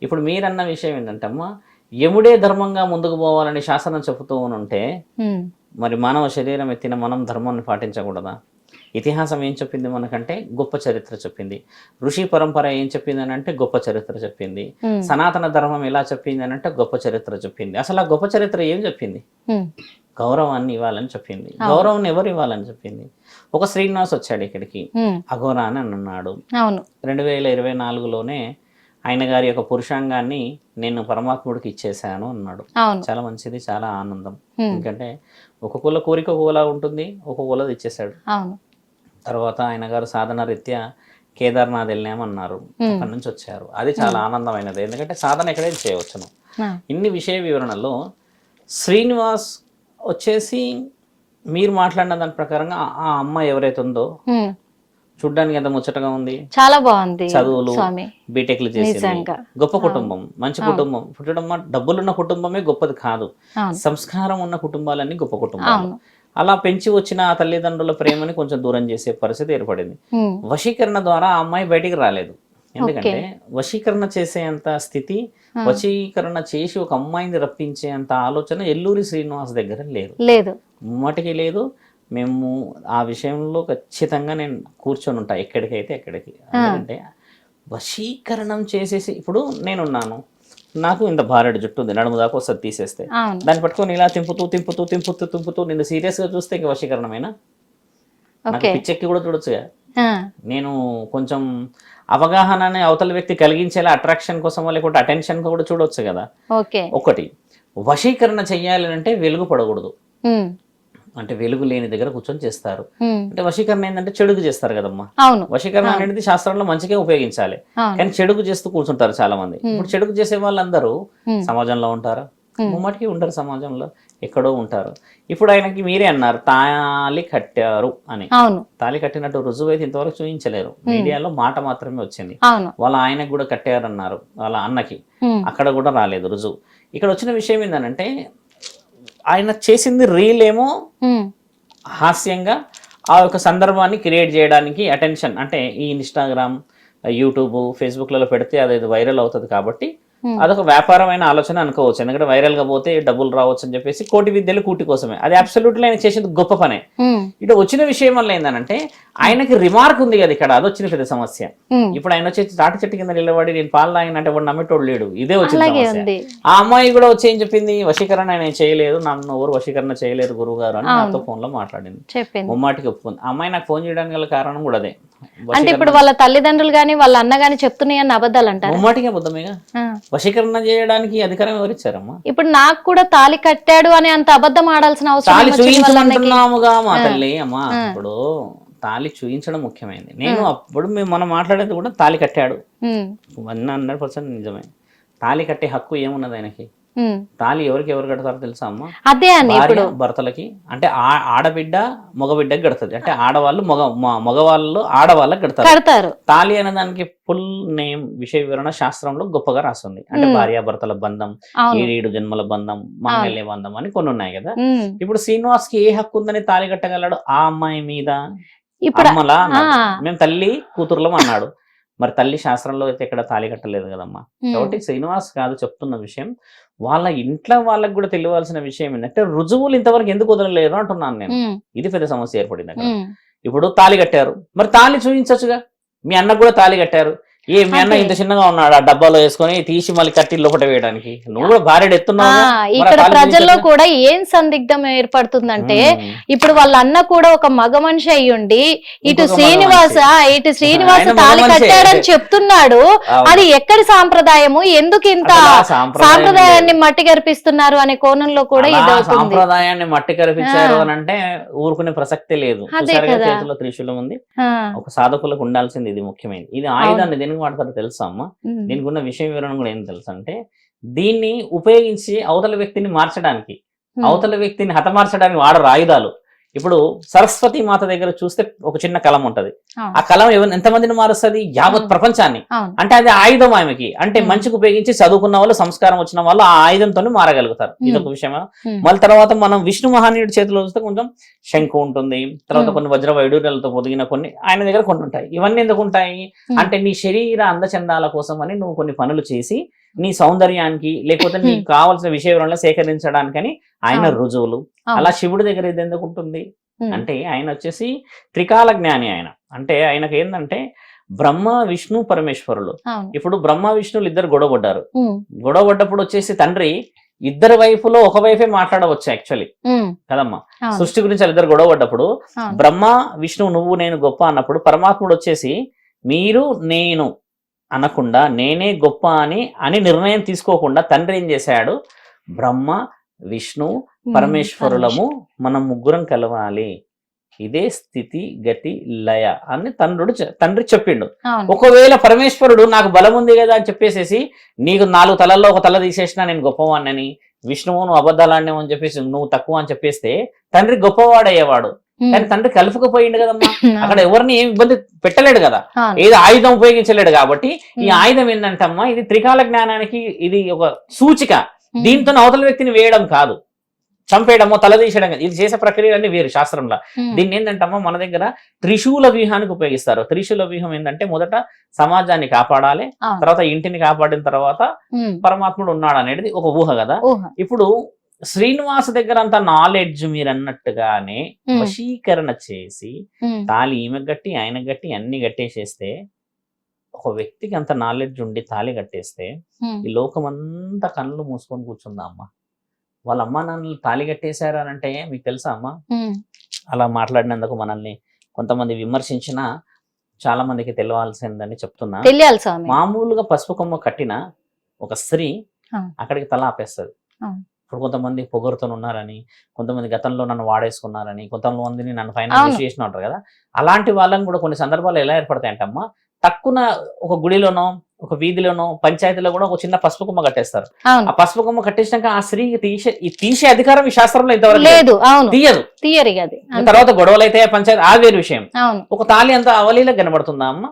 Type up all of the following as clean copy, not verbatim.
ఇప్పుడు మీరన్న విషయం ఏంటంటే అమ్మా, యముడే ధర్మంగా ముందుకు పోవాలని శాసనం చెబుతూ ఉంటే మరి మానవ శరీరం ఎత్తిన మనం ధర్మాన్ని పాటించకూడదా? ఇతిహాసం ఏం చెప్పింది మనకంటే గొప్ప చరిత్ర చెప్పింది. ఋషి పరంపర ఏం చెప్పింది అని అంటే గొప్ప చరిత్ర చెప్పింది. సనాతన ధర్మం ఎలా చెప్పింది అని అంటే గొప్ప చరిత్ర చెప్పింది. అసలు ఆ గొప్ప చరిత్ర ఏం చెప్పింది? గౌరవాన్ని ఇవ్వాలని చెప్పింది. గౌరవం ఎవరు ఇవ్వాలని చెప్పింది? ఒక శ్రీనివాస్ వచ్చాడు ఇక్కడికి, అఘోరా అని అన్నాడు. 2024లోనే ఆయన గారి యొక్క పురుషాంగాన్ని నేను పరమాత్ముడికి ఇచ్చేసాను అన్నాడు. చాలా మంచిది, చాలా ఆనందం. ఎందుకంటే ఒక కుల కోరిక ఒకలా ఉంటుంది, ఒక కులది ఇచ్చేసాడు. తర్వాత ఆయన గారు సాధన రీత్యా కేదార్నాథ్ వెళ్ళామన్నారు, అక్కడి నుంచి వచ్చారు. అది చాలా ఆనందమైనది, ఎందుకంటే సాధన ఎక్కడైనా చేయవచ్చును. ఇన్ని విషయ వివరణలో శ్రీనివాస్ వచ్చేసి మీరు మాట్లాడిన దాని ప్రకారంగా ఆ అమ్మాయి ఎవరైతే ఉందో చూడ్డానికి ఎంత ముచ్చటగా ఉంది, చాలా బాగుంది. చదువులు బీటెక్లు చేసి గొప్ప కుటుంబం, మంచి కుటుంబం. పుట్టడం డబ్బులున్న కుటుంబమే గొప్పది కాదు, సంస్కారం ఉన్న కుటుంబాలన్నీ గొప్ప కుటుంబాలు. అలా పెంచి వచ్చిన ఆ తల్లిదండ్రుల ప్రేమని కొంచెం దూరం చేసే పరిస్థితి ఏర్పడింది. వశీకరణ ద్వారా ఆ అమ్మాయి బయటికి రాలేదు. ఎందుకంటే వశీకరణ చేసేంత స్థితి, వశీకరణ చేసి ఒక అమ్మాయిని రప్పించే అంత ఆలోచన ఎల్లూరి శ్రీనివాస్ దగ్గర లేదు, మటుకి లేదు. మేము ఆ విషయంలో ఖచ్చితంగా నేను కూర్చొని ఉంటా, ఎక్కడికైతే ఎక్కడికి. ఎందుకంటే వశీకరణం చేసేసి, ఇప్పుడు నేనున్నాను, నాకు ఇంత భారెడు జుట్టు ఉంది, నడుము దాకా వస్తుంది తీసేస్తే, దాన్ని పట్టుకొని ఇలా తింపుతూ తింపుతూ తింపుతూ తింపుతూ నిన్ను సీరియస్గా చూస్తే ఇంకా వశీకరణమేనా? నాకు పిచ్చెక్కి కూడా చూడొచ్చుగా. నేను కొంచెం అవగాహనని అవతల వ్యక్తి కలిగించేలా అట్రాక్షన్ కోసం లేకుంటే అటెన్షన్ కూడా చూడొచ్చు కదా. ఒకటి వశీకరణ చెయ్యాలి అంటే వెలుగు పడకూడదు, అంటే వెలుగు లేని దగ్గర కూర్చొని చేస్తారు. అంటే వశీకరణ ఏంటంటే చెడుగు చేస్తారు కదమ్మా. వశీకరణ అనేది శాస్త్రంలో మంచిగా ఉపయోగించాలి, కానీ చెడుగు చేస్తూ కూర్చుంటారు చాలా మంది. ఇప్పుడు చెడుగు చేసే వాళ్ళందరూ సమాజంలో ఉంటారా? ముమ్మటికి ఉంటారు, సమాజంలో ఎక్కడో ఉంటారు. ఇప్పుడు ఆయనకి మీరే అన్నారు తాళి కట్టారు అని. తాళి కట్టినట్టు రుజువు అయితే ఇంతవరకు చూపించలేరు, మీడియాలో మాట మాత్రమే వచ్చింది. వాళ్ళ ఆయనకు కూడా కట్టారన్నారు, వాళ్ళ అన్నకి, అక్కడ కూడా రాలేదు రుజువు. ఇక్కడ వచ్చిన విషయం ఏంటంటే ఆయన చేసింది రీల్ ఏమో హాస్యంగా ఆ యొక్క సందర్భాన్ని క్రియేట్ చేయడానికి, అటెన్షన్ అంటే ఈ ఇన్స్టాగ్రామ్, యూట్యూబ్, ఫేస్బుక్లలో పెడితే అది వైరల్ అవుతుంది కాబట్టి అదొక వ్యాపారమైన ఆలోచన అనుకోవచ్చు. ఎందుకంటే వైరల్ గా పోతే డబ్బులు రావచ్చు అని చెప్పేసి కోటి విద్యలు కూటి కోసమే. అది అబ్సల్యూట్లీ ఆయన చేసేది గొప్ప పనే. ఇటు వచ్చిన విషయం వల్ల ఏంటంటే ఆయనకి రిమార్క్ ఉంది కదా ఇక్కడ, అది వచ్చిన పెద్ద సమస్య. ఇప్పుడు ఆయన వచ్చి తాటి చెట్టు కింద నిలబడి నేను పాలు తాగినంటే వాడు నమ్మేటోడు లేడు, ఇదే వచ్చిన సమస్య. ఆ అమ్మాయి కూడా వచ్చి ఏం చెప్పింది, వశీకరణ ఆయన చేయలేదు, నన్ను ఎవరు వశీకరణ చేయలేరు గురువు గారు అని నాతో ఫోన్ లో మాట్లాడింది, ముమ్మాటికి ఒప్పుకుంది. ఆ అమ్మాయి నాకు ఫోన్ చేయడానికి గల కారణం కూడా అదే. అంటే ఇప్పుడు వాళ్ళ తల్లిదండ్రులు గాని వాళ్ళ అన్న గాని చెప్తున్నాయని అబద్ధాలు అంటారు. ముమ్మాటికి అబద్ధమేగా, వశీకరణ చేయడానికి అధికారం ఎవరిచ్చారమ్మా? ఇప్పుడు నాకు కూడా తాళి కట్టాడు అని అంత అబద్ధం ఆడాల్సిన అవసరం తాళి చూయించమంటున్నాముగా మా తల్లి. అమ్మా ఇప్పుడు తాళి చూయించడం ముఖ్యమైనది. నేను అప్పుడు మనం మాట్లాడేది కూడా తాళి కట్టాడు 100% నిజమే. తాళి కట్టే హక్కు ఏమున్నది ఆయనకి? తాళి ఎవరికి ఎవరు కడతారో తెలుసా అమ్మా? అదే అని భర్తలకి, అంటే ఆడబిడ్డ మగబిడ్డకి కడతది, అంటే ఆడవాళ్ళు మగవాళ్ళు ఆడవాళ్ళకి కడతారు. తాళి అనే దానికి ఫుల్ నేమ్, విషయ వివరణ శాస్త్రంలో గొప్పగా రాస్తుంది. అంటే భార్యాభర్తల బంధం, 7 జన్మల బంధం, మాంగళ్య బంధం అని కొన్ని ఉన్నాయి కదా. ఇప్పుడు శ్రీనివాస్ కి ఏ హక్కు ఉందని తాళి కట్టగలడు ఆ అమ్మాయి మీద? అమ్మలా మేము తల్లి కూతురులం అన్నాడు, మరి తల్లి శాస్త్రంలో అయితే ఎక్కడ తాళి కట్టలేదు కదమ్మా. కాబట్టి శ్రీనివాస్ కాదు చెప్తున్న విషయం, వాళ్ళ ఇంట్లో వాళ్ళకి కూడా తెలియవలసిన విషయం ఏంటంటే రుజువులు ఇంతవరకు ఎందుకు వదలలేరు అంటున్నాను నేను. ఇది పెద్ద సమస్య ఏర్పడింది అక్కడ. ఇప్పుడు తాళి కట్టారు, మరి తాళి చూపించచ్చుగా. మీ అన్నకు కూడా తాళి కట్టారు, ఏ మీ అన్న ఇంత చిన్నగా ఉన్నాడు ఆ డబ్బాలో వేసుకొని తీసి మళ్ళీ కట్టి లోపల వేయడానికి, నువ్వు కూడా భార్య ఎత్తున్నావు. ఇక్కడ ప్రజల్లో కూడా ఏం సందిగ్ధం ఏర్పడుతుందంటే, ఇప్పుడు వాళ్ళ అన్న కూడా ఒక మగ మనిషి అయ్యుండి ఇటు శ్రీనివాస తాళి కట్టాడని చెప్తున్నాడు. అది ఎక్కడి సాంప్రదాయము, ఎందుకు ఇంత సాంప్రదాయాన్ని మట్టి కరిపిస్తున్నారు అనే కోణంలో కూడా ఇది సాంప్రదాయాన్ని మట్టి కరిపించారు అని అంటే ఊరుకునే ప్రసక్తే లేదు. చేతిలో త్రిశూలం ఉంది, ఒక సాధకులకు ఉండాల్సింది ఇది ముఖ్యమైనది. ఇది ఆయుధాన్ని దేనికి వాడతారో తెలుసా అమ్మా? దీనికి ఉన్న విషయ వివరణ కూడా ఏం తెలుసు అంటే, దీన్ని ఉపయోగించి అవతల వ్యక్తిని మార్చడానికి, అవతల వ్యక్తిని హతమార్చడానికి వాడరు ఆయుధాలు. ఇప్పుడు సరస్వతి మాత దగ్గర చూస్తే ఒక చిన్న కలం ఉంటది, ఆ కలం ఎంతమందిని మారుస్తుంది? యావత్ ప్రపంచాన్ని. అంటే అది ఆయుధం ఆమెకి, అంటే మంచికి ఉపయోగించి చదువుకున్న వాళ్ళు, సంస్కారం వచ్చిన వాళ్ళు ఆ ఆయుధంతో మారగలుగుతారు. ఇదొక విషయమా? మళ్ళీ తర్వాత మనం విష్ణు మహానీయుడి చేతిలో చూస్తే కొంచెం శంకు ఉంటుంది, తర్వాత కొన్ని వజ్ర వైడూర్యాలతో పొదిగిన కొన్ని ఆయన దగ్గర కొన్ని ఉంటాయి. ఇవన్నీ ఎందుకు ఉంటాయి అంటే నీ శరీర అందచందాల కోసం అని నువ్వు కొన్ని పనులు చేసి నీ సౌందర్యానికి లేకపోతే నీకు కావాల్సిన విషయంలో సేకరించడానికని ఆయన రుజువులు. అలా శివుడి దగ్గర ఇది ఎందుకు ఉంటుంది అంటే ఆయన వచ్చేసి త్రికాల జ్ఞాని. ఆయన అంటే ఆయనకు ఏంటంటే బ్రహ్మ విష్ణు పరమేశ్వరులు. ఇప్పుడు బ్రహ్మ విష్ణువులు ఇద్దరు గొడవపడ్డారు. గొడవపడ్డప్పుడు వచ్చేసి తండ్రి ఇద్దరు వైపులో ఒక వైపే మాట్లాడవచ్చు యాక్చువల్లీ కదమ్మా. సృష్టి గురించి వాళ్ళిద్దరు గొడవపడ్డప్పుడు బ్రహ్మ విష్ణువు నువ్వు నేను గొప్ప అన్నప్పుడు పరమాత్ముడు వచ్చేసి మీరు నేను అనకుండా నేనే గొప్ప అని నిర్ణయం తీసుకోకుండా తండ్రి ఏం చేశాడు, బ్రహ్మ విష్ణు పరమేశ్వరులము మనం ముగ్గురం కలవాలి, ఇదే స్థితి గతి లయ అని తండ్రి చెప్పిండు. ఒకవేళ పరమేశ్వరుడు నాకు బలం ఉంది కదా అని చెప్పేసేసి నీకు 4 తలల్లో ఒక తల తీసేసినా నేను గొప్పవాడినని, విష్ణువు నువ్వు అబద్ధాలాడినావు అని చెప్పేసి నువ్వు తక్కువ అని చెప్పేస్తే తండ్రి గొప్పవాడయ్యేవాడు. కానీ తండ్రి కలుపుకుపోయిండు కదమ్మా, అక్కడ ఎవరిని ఏం ఇబ్బంది పెట్టలేడు కదా, ఏదో ఆయుధం ఉపయోగించలేడు. కాబట్టి ఈ ఆయుధం ఏంటంటమ్మా, ఇది త్రికాల జ్ఞానానికి ఇది ఒక సూచిక. దీంతో అవతల వ్యక్తిని వేయడం కాదు, చంపేయడమో తలదీసేయడం కాదు. ఇది చేసే ప్రక్రియలన్నీ వేరు శాస్త్రంలో. దీన్ని ఏంటంటమ్మా మన దగ్గర త్రిశూల వ్యూహానికి ఉపయోగిస్తారు. త్రిశూల వ్యూహం ఏంటంటే మొదట సమాజాన్ని కాపాడాలి, తర్వాత ఇంటిని కాపాడిన తర్వాత పరమాత్ముడు ఉన్నాడు అనేది ఒక ఊహ కదా. ఇప్పుడు శ్రీనివాస్ దగ్గర అంత నాలెడ్జ్ మీరు అన్నట్టుగానే వశీకరణ చేసి తాళి ఈమె గట్టి ఆయన గట్టి అన్ని కట్టేసేస్తే, ఒక వ్యక్తికి అంత నాలెడ్జ్ ఉండి తాళి కట్టేస్తే ఈ లోకమంతా కళ్ళు మూసుకొని కూర్చుందా అమ్మ. వాళ్ళ అమ్మా నాన్నలు తాళి కట్టేశారు అని అంటే మీకు తెలుసా అమ్మా, అలా మాట్లాడినందుకు మనల్ని కొంతమంది విమర్శించినా చాలా మందికి తెలియాల్సిందని చెప్తున్నా. మామూలుగా పసుపు కొమ్మ కట్టిన ఒక స్త్రీ అక్కడికి తల ఆపేస్తుంది. ఇప్పుడు కొంతమంది పొగరుతో ఉన్నారని, కొంతమంది గతంలో నన్ను వాడేసుకున్నారని, కొంతమందిని నన్ను ఫైనాన్స్ చేసిన ఉంటారు కదా. అలాంటి వాళ్ళని కూడా కొన్ని సందర్భాలు ఎలా ఏర్పడతాయంటమ్మా, తక్కువ ఒక గుడిలోనో ఒక వీధిలోనో పంచాయతీలో కూడా ఒక చిన్న పసుపు కొమ్మ కట్టేస్తారు. ఆ పసుపు కొమ్మ కట్టేసినాక ఆ స్త్రీకి తీసే అధికారం ఈ శాస్త్రంలో ఇంతవరకు లేదు, తీయదు. తర్వాత గొడవలు అయితే పంచాయతీ ఆ వేరు విషయం. ఒక తాళి అంతా అవలీలా కనబడుతుందా అమ్మ?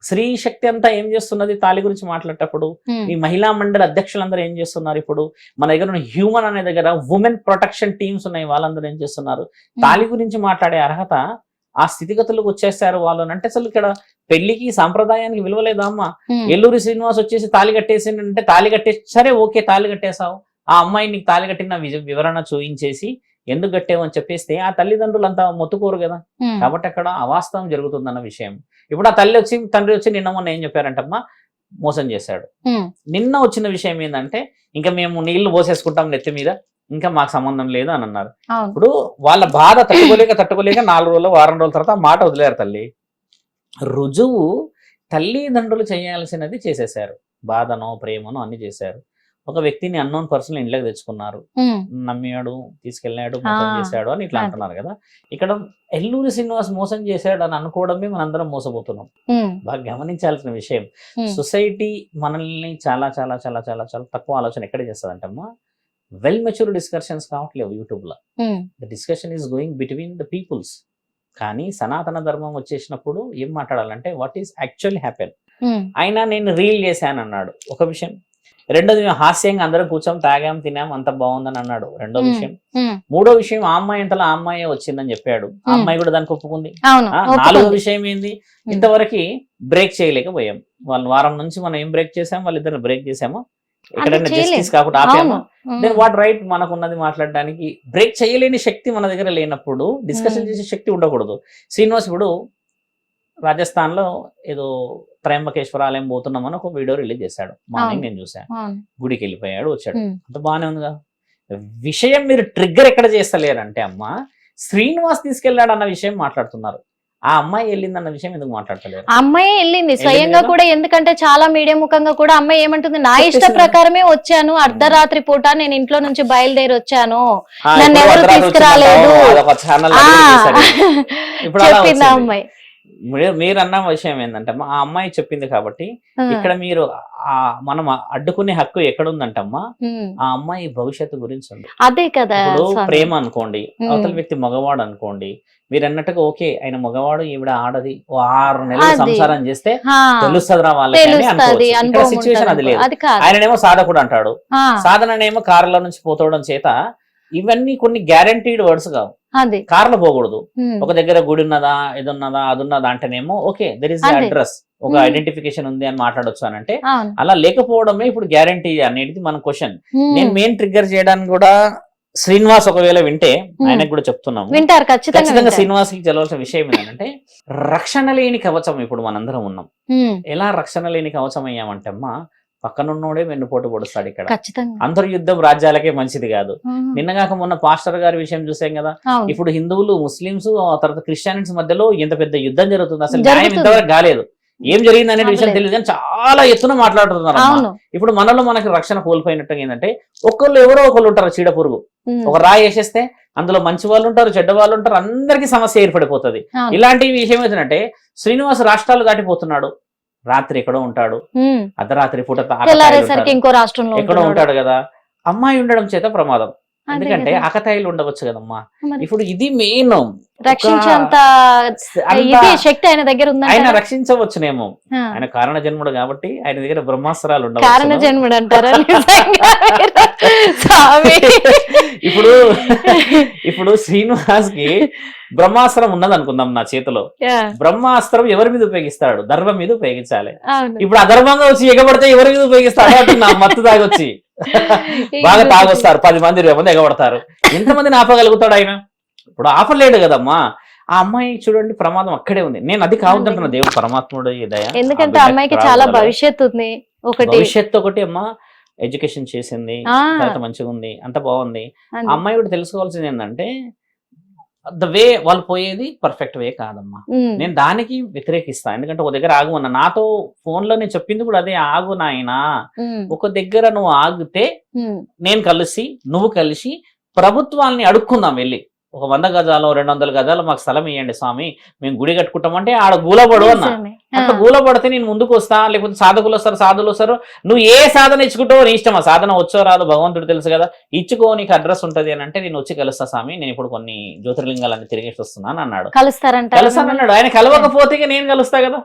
స్త్రీ శక్తి అంతా ఏం చేస్తున్నది తాళి గురించి మాట్లాడేటప్పుడు? ఈ మహిళా మండలి అధ్యక్షులందరూ ఏం చేస్తున్నారు? ఇప్పుడు మన దగ్గర ఉన్న హ్యూమన్ అనే దగ్గర ఉమెన్ ప్రొటెక్షన్ టీమ్స్ ఉన్నాయి, వాళ్ళందరూ ఏం చేస్తున్నారు? తాళి గురించి మాట్లాడే అర్హత ఆ స్థితిగతులకు వచ్చేస్తారు వాళ్ళు అంటే. అసలు ఇక్కడ పెళ్లికి సాంప్రదాయానికి విలువలేదా అమ్మ? ఎల్లూరి శ్రీనివాస్ వచ్చేసి తాళి కట్టేసిందంటే తాళి కట్టేసి సరే ఓకే తాళి కట్టేసావు, ఆ అమ్మాయి నీకు తాళి కట్టిన వివరణ చూయించేసి ఎందుకు కట్టేవని చెప్పేస్తే ఆ తల్లిదండ్రులు అంతా మొత్తుకోరు కదా. కాబట్టి అక్కడ అవాస్తవం జరుగుతుందన్న విషయం. ఇప్పుడు ఆ తండ్రి వచ్చి నిన్న మొన్న ఏం చెప్పారంటమ్మా, మోసం చేశాడు. నిన్న వచ్చిన విషయం ఏంటంటే ఇంకా మేము నీళ్లు పోసేసుకుంటాం నెత్తి మీద, ఇంకా మాకు సంబంధం లేదు అని అన్నారు. ఇప్పుడు వాళ్ళ బాధ తట్టుకోలేక 4 రోజులు వారం రోజుల తర్వాత మాట వదిలేరు. తల్లి రుజువు తల్లిదండ్రులు చేయాల్సినది చేసేసారు, బాధనో ప్రేమనో అన్ని చేశారు. ఒక వ్యక్తిని అన్నోన్ పర్సన్ ఇంట్లోకి తెచ్చుకున్నారు, నమ్మాడు, తీసుకెళ్ళాడు, మోసం చేశాడు అని ఇట్లా అంటున్నారు కదా. ఇక్కడ ఎల్లూరి శ్రీనివాస్ మోసం చేశాడు అని అనుకోవడమే మనందరం మోసపోతున్నాం. బాగా గమనించాల్సిన విషయం. సొసైటీ మనల్ని చాలా చాలా చాలా చాలా చాలా తక్కువ ఆలోచన ఎక్కడ చేస్తుందంటమ్మా, వెల్ మెచ్యూర్ డిస్కషన్స్ కావట్లేవు యూట్యూబ్ లో. The discussion is going between the peoples. కానీ సనాతన ధర్మం వచ్చేసినప్పుడు ఏం మాట్లాడాలంటే వాట్ ఈస్ యాక్చువల్లీ హ్యాపెన్. అయినా నేను రీల్ చేశాను అన్నాడు ఒక విషయం. రెండోది మేము హాస్యంగా అందరం కూర్చొని తాగాం తినాం అంత బాగుందని అన్నాడు రెండో విషయం. మూడో విషయం ఆ అమ్మాయి అంతలో ఆ అమ్మాయి వచ్చిందని చెప్పాడు, ఆ అమ్మాయి కూడా దానికి ఒప్పుకుంది. నాలుగో విషయం ఏంది, ఇంతవరకు బ్రేక్ చేయలేకపోయాం. వాళ్ళు వారం నుంచి మనం ఏం బ్రేక్ చేసాం, వాళ్ళిద్దరు బ్రేక్ చేసాము, ఎక్కడైనా జస్టిస్ కాకుండా ఆపాము. దెన్ వాట్ రైట్ మనకున్నది మాట్లాడడానికి? బ్రేక్ చేయలేని శక్తి మన దగ్గర లేనప్పుడు డిస్కషన్ చేసే శక్తి ఉండకూడదు. శ్రీనివాస్ ఇప్పుడు రాజస్థాన్ లో ఏదో త్రయంబకేశ్వర ఆలయం పోతున్నామని ఒక వీడియో రిలీజ్ చేశాడు, మార్నింగ్ నేను చూసాను. గుడికి వెళ్ళిపోయాడు, వచ్చాడు, అంత బాగానే ఉందిగా. విషయం మీరు ట్రిగ్గర్ ఎక్కడ చేస్తలేరంటే అమ్మ శ్రీనివాస్ తీసుకెళ్లాడు అన్న విషయం మాట్లాడుతున్నారు. ఆ అమ్మాయి వెళ్ళిందన్న విషయం ఎందుకు మాట్లాడతలేరు? అమ్మాయి వెళ్ళింది స్వయంగా కూడా. ఎందుకంటే చాలా మీడియా ముఖంగా కూడా అమ్మాయి ఏమంటుంది, నా ఇష్ట ప్రకారమే వచ్చాను, అర్ధరాత్రి పూట నేను ఇంట్లో నుంచి బయలుదేరి వచ్చాను, నన్ను ఎవరు తీసుకురాలేదు చెప్పింది ఆ అమ్మాయి. మీరు అన్న విషయం ఏంటంటే ఆ అమ్మాయి చెప్పింది కాబట్టి ఇక్కడ మీరు మనం అడ్డుకునే హక్కు ఎక్కడుందంటమ్మా, ఆ అమ్మాయి భవిష్యత్తు గురించి ఉంది. అదే కదా. ఇప్పుడు ప్రేమ అనుకోండి, అవతల వ్యక్తి మగవాడు అనుకోండి, మీరు అన్నట్టుగా ఓకే ఆయన మగవాడు ఈవిడ ఆడది, 6 నెలలు సంసారం చేస్తే తెలుస్తుందిరా వాళ్ళకి. సిచ్యువేషన్ అది లేదు. ఆయననేమో సాధకుడు అంటాడు, సాధననేమో కారులో నుంచి పోతవడం చేత ఇవన్నీ కొన్ని గ్యారంటీడ్ వర్డ్స్ కావు. కార్లో పోకూడదు, ఒక దగ్గర గుడి ఉన్నదా ఇది ఉన్నదా అది ఉన్నదా అంటేనేమో ఓకే దెర్ ఇస్ అడ్రస్, ఒక ఐడెంటిఫికేషన్ ఉంది అని మాట్లాడొచ్చు అని అంటే అవును. అలా లేకపోవడమే ఇప్పుడు గ్యారంటీ అనేది మన క్వశ్చన్. ఉమ్. నేను మెయిన్ ట్రిగ్గర్ చేయడానికి కూడా శ్రీనివాస్ ఒకవేళ వింటే ఆయనకు కూడా చెప్తున్నాము, వింటారు ఖచ్చితంగా ఖచ్చితంగా వింటారు. శ్రీనివాస్ కి తెలవాల్సిన విషయం ఏంటంటే రక్షణ లేని కవచం ఇప్పుడు మనందరం ఉన్నాం. ఉమ్. ఎలా రక్షణ లేని కవచం అయ్యామంటే అమ్మా పక్కనున్నోడే వెన్నుపోటు పొడుస్తాడు. ఇక్కడ ఖచ్చితంగా. అంతర్యుద్ధం రాజ్యాలకే మంచిది కాదు. ఉమ్. నిన్నగాక మొన్న పాస్టర్ గారి విషయం చూసాం కదా. అవును. ఇప్పుడు హిందువులు ముస్లింస్ ఆ తర్వాత క్రిస్టియన్స్ మధ్యలో ఎంత పెద్ద యుద్ధం జరుగుతుంది, అసలు న్యాయం జరుగుతుంది. ఇంతవరకు కాలేదు. ఏం జరిగింది అనే విషయం అవ్వలేదు. తెలియదు కానీ చాలా ఎత్తున మాట్లాడుతున్నారు అమ్మా. అవును. ఇప్పుడు మనలో మనకి రక్షణ కోల్పోయినట్టుగా ఏంటంటే ఒకళ్ళు ఎవరో ఒకళ్ళు ఉంటారు చీడ పురుగు. ఉమ్. ఒక రాయి వేసేస్తే అందులో మంచి వాళ్ళు ఉంటారు, చెడ్డ వాళ్ళు ఉంటారు, అందరికీ సమస్య ఏర్పడిపోతుంది. అవును. ఇలాంటి విషయం ఏంటంటే శ్రీనివాస్ రాష్ట్రాలు దాటిపోతున్నాడు, రాత్రి ఎక్కడో ఉంటాడు, ఉమ్. అర్ధరాత్రి పూట తెల్లారేసరికి ఇంకో రాష్ట్రంలో ఎక్కడో ఉంటున్నాడు. ఉంటాడు కదా. అమ్మాయి ఉండడం చేత ప్రమాదం, అదే ఎందుకంటే కదా. ఆకతాయిలు ఉండవచ్చు కదమ్మా. మరి ఇప్పుడు ఇది మెయిన్, రక్షించేంత ఇది శక్తి ఆయన దగ్గర ఆయన ఉందంట. రక్షించవచ్చునేమో. ఆయన కారణ జన్ముడు కాబట్టి ఆయన దగ్గర బ్రహ్మాస్త్రాలు కారణ ఉండవచ్చు. జన్ముడు అంటారా నిజంగా మీరు? స్వామి. ఇప్పుడు ఇప్పుడు శ్రీనివాస్ కి బ్రహ్మాస్త్రం ఉన్నది అనుకుందాం నా చేతిలో. యా. బ్రహ్మాస్త్రం ఎవరి మీద ఉపయోగిస్తాడు? ధర్మం మీద ఉపయోగించాలి. అవును. ఇప్పుడు అధర్మంగా వచ్చి ఎగబడితే ఎవరి మీద ఉపయోగిస్తాడు అంటున్నా. మత్తు తాగొచ్చి బాగా తాగొస్తారు, 10 మంది 20 మంది ఎగబడతారు. ఎంతమందిని ఆపగలుగుతాడు ఆయన? ఇప్పుడు ఆపలేడు కదమ్మా. ఆ అమ్మాయి చూడండి ప్రమాదం అక్కడే ఉంది. నేను అది కావద్దంటున్నా, దేవుడు పరమాత్ముడు దయ. ఎందుకంటే అమ్మాయికి చాలా భవిష్యత్తు ఉంది. ఒకటి భవిష్యత్తు ఒకటి అమ్మా, ఎడ్యుకేషన్ చేసింది, తర్వాత మంచిగా ఉంది, అంత బాగుంది. ఆ అమ్మాయి కూడా తెలుసుకోవాల్సింది ఏంటంటే ద వే వాళ్ళు పోయేది పర్ఫెక్ట్ వే కాదమ్మా. నేను దానికి వ్యతిరేకిస్తా. ఎందుకంటే ఒక దగ్గర ఆగు అన్న, నాతో ఫోన్ లో నేను చెప్పింది కూడా అదే, ఆగు నాయనా. ఒక దగ్గర నువ్వు ఆగితే నేను కలిసి నువ్వు కలిసి ప్రభుత్వాల్ని అడుక్కుందాం వెళ్ళి, ఒక 100 గజాలు 200 గజాలు మాకు స్థలం ఇవ్వండి స్వామి, మేము గుడి కట్టుకుంటామంటే ఆడ గూలపడు అన్న. అంత గూలపడితే నేను ముందుకు వస్తా, లేకపోతే సాధకులు వస్తారు, సాధులు వస్తారు. నువ్వు ఏ సాధన ఇచ్చుకుంటావో నీ ఇష్టం. ఆ సాధన వచ్చో రాదు భగవంతుడు తెలుసు కదా. ఇచ్చుకో, నీకు అడ్రస్ ఉంటది అని అంటే నేను వచ్చి కలుస్తా స్వామి, నేను ఇప్పుడు కొన్ని జ్యోతిర్లింగాలన్నీ తిరిగేసి వస్తున్నాను అన్నాడు. కలుస్తానన్నాడు. ఆయన కలవకపోతే నేను కలుస్తా కదా.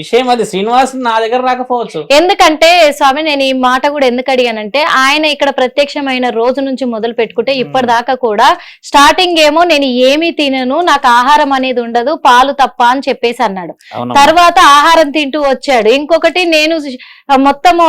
విషయం అది. శ్రీనివాస్ నా దగ్గర రాకపోవచ్చు. ఎందుకంటే స్వామి నేను ఈ మాట కూడా ఎందుకు అడిగానంటే, ఆయన ఇక్కడ ప్రత్యక్షమైన రోజు నుంచి మొదలు పెట్టుకుంటే ఇప్పటిదాకా కూడా స్టార్టింగ్ ఏమో నేను ఏమీ తినను, నాకు ఆహారం అనేది ఉండదు, పాలు తప్ప అని చెప్పేసి అన్నాడు. తర్వాత ఆహారం తింటూ వచ్చాడు. ఇంకొకటి నేను మొత్తము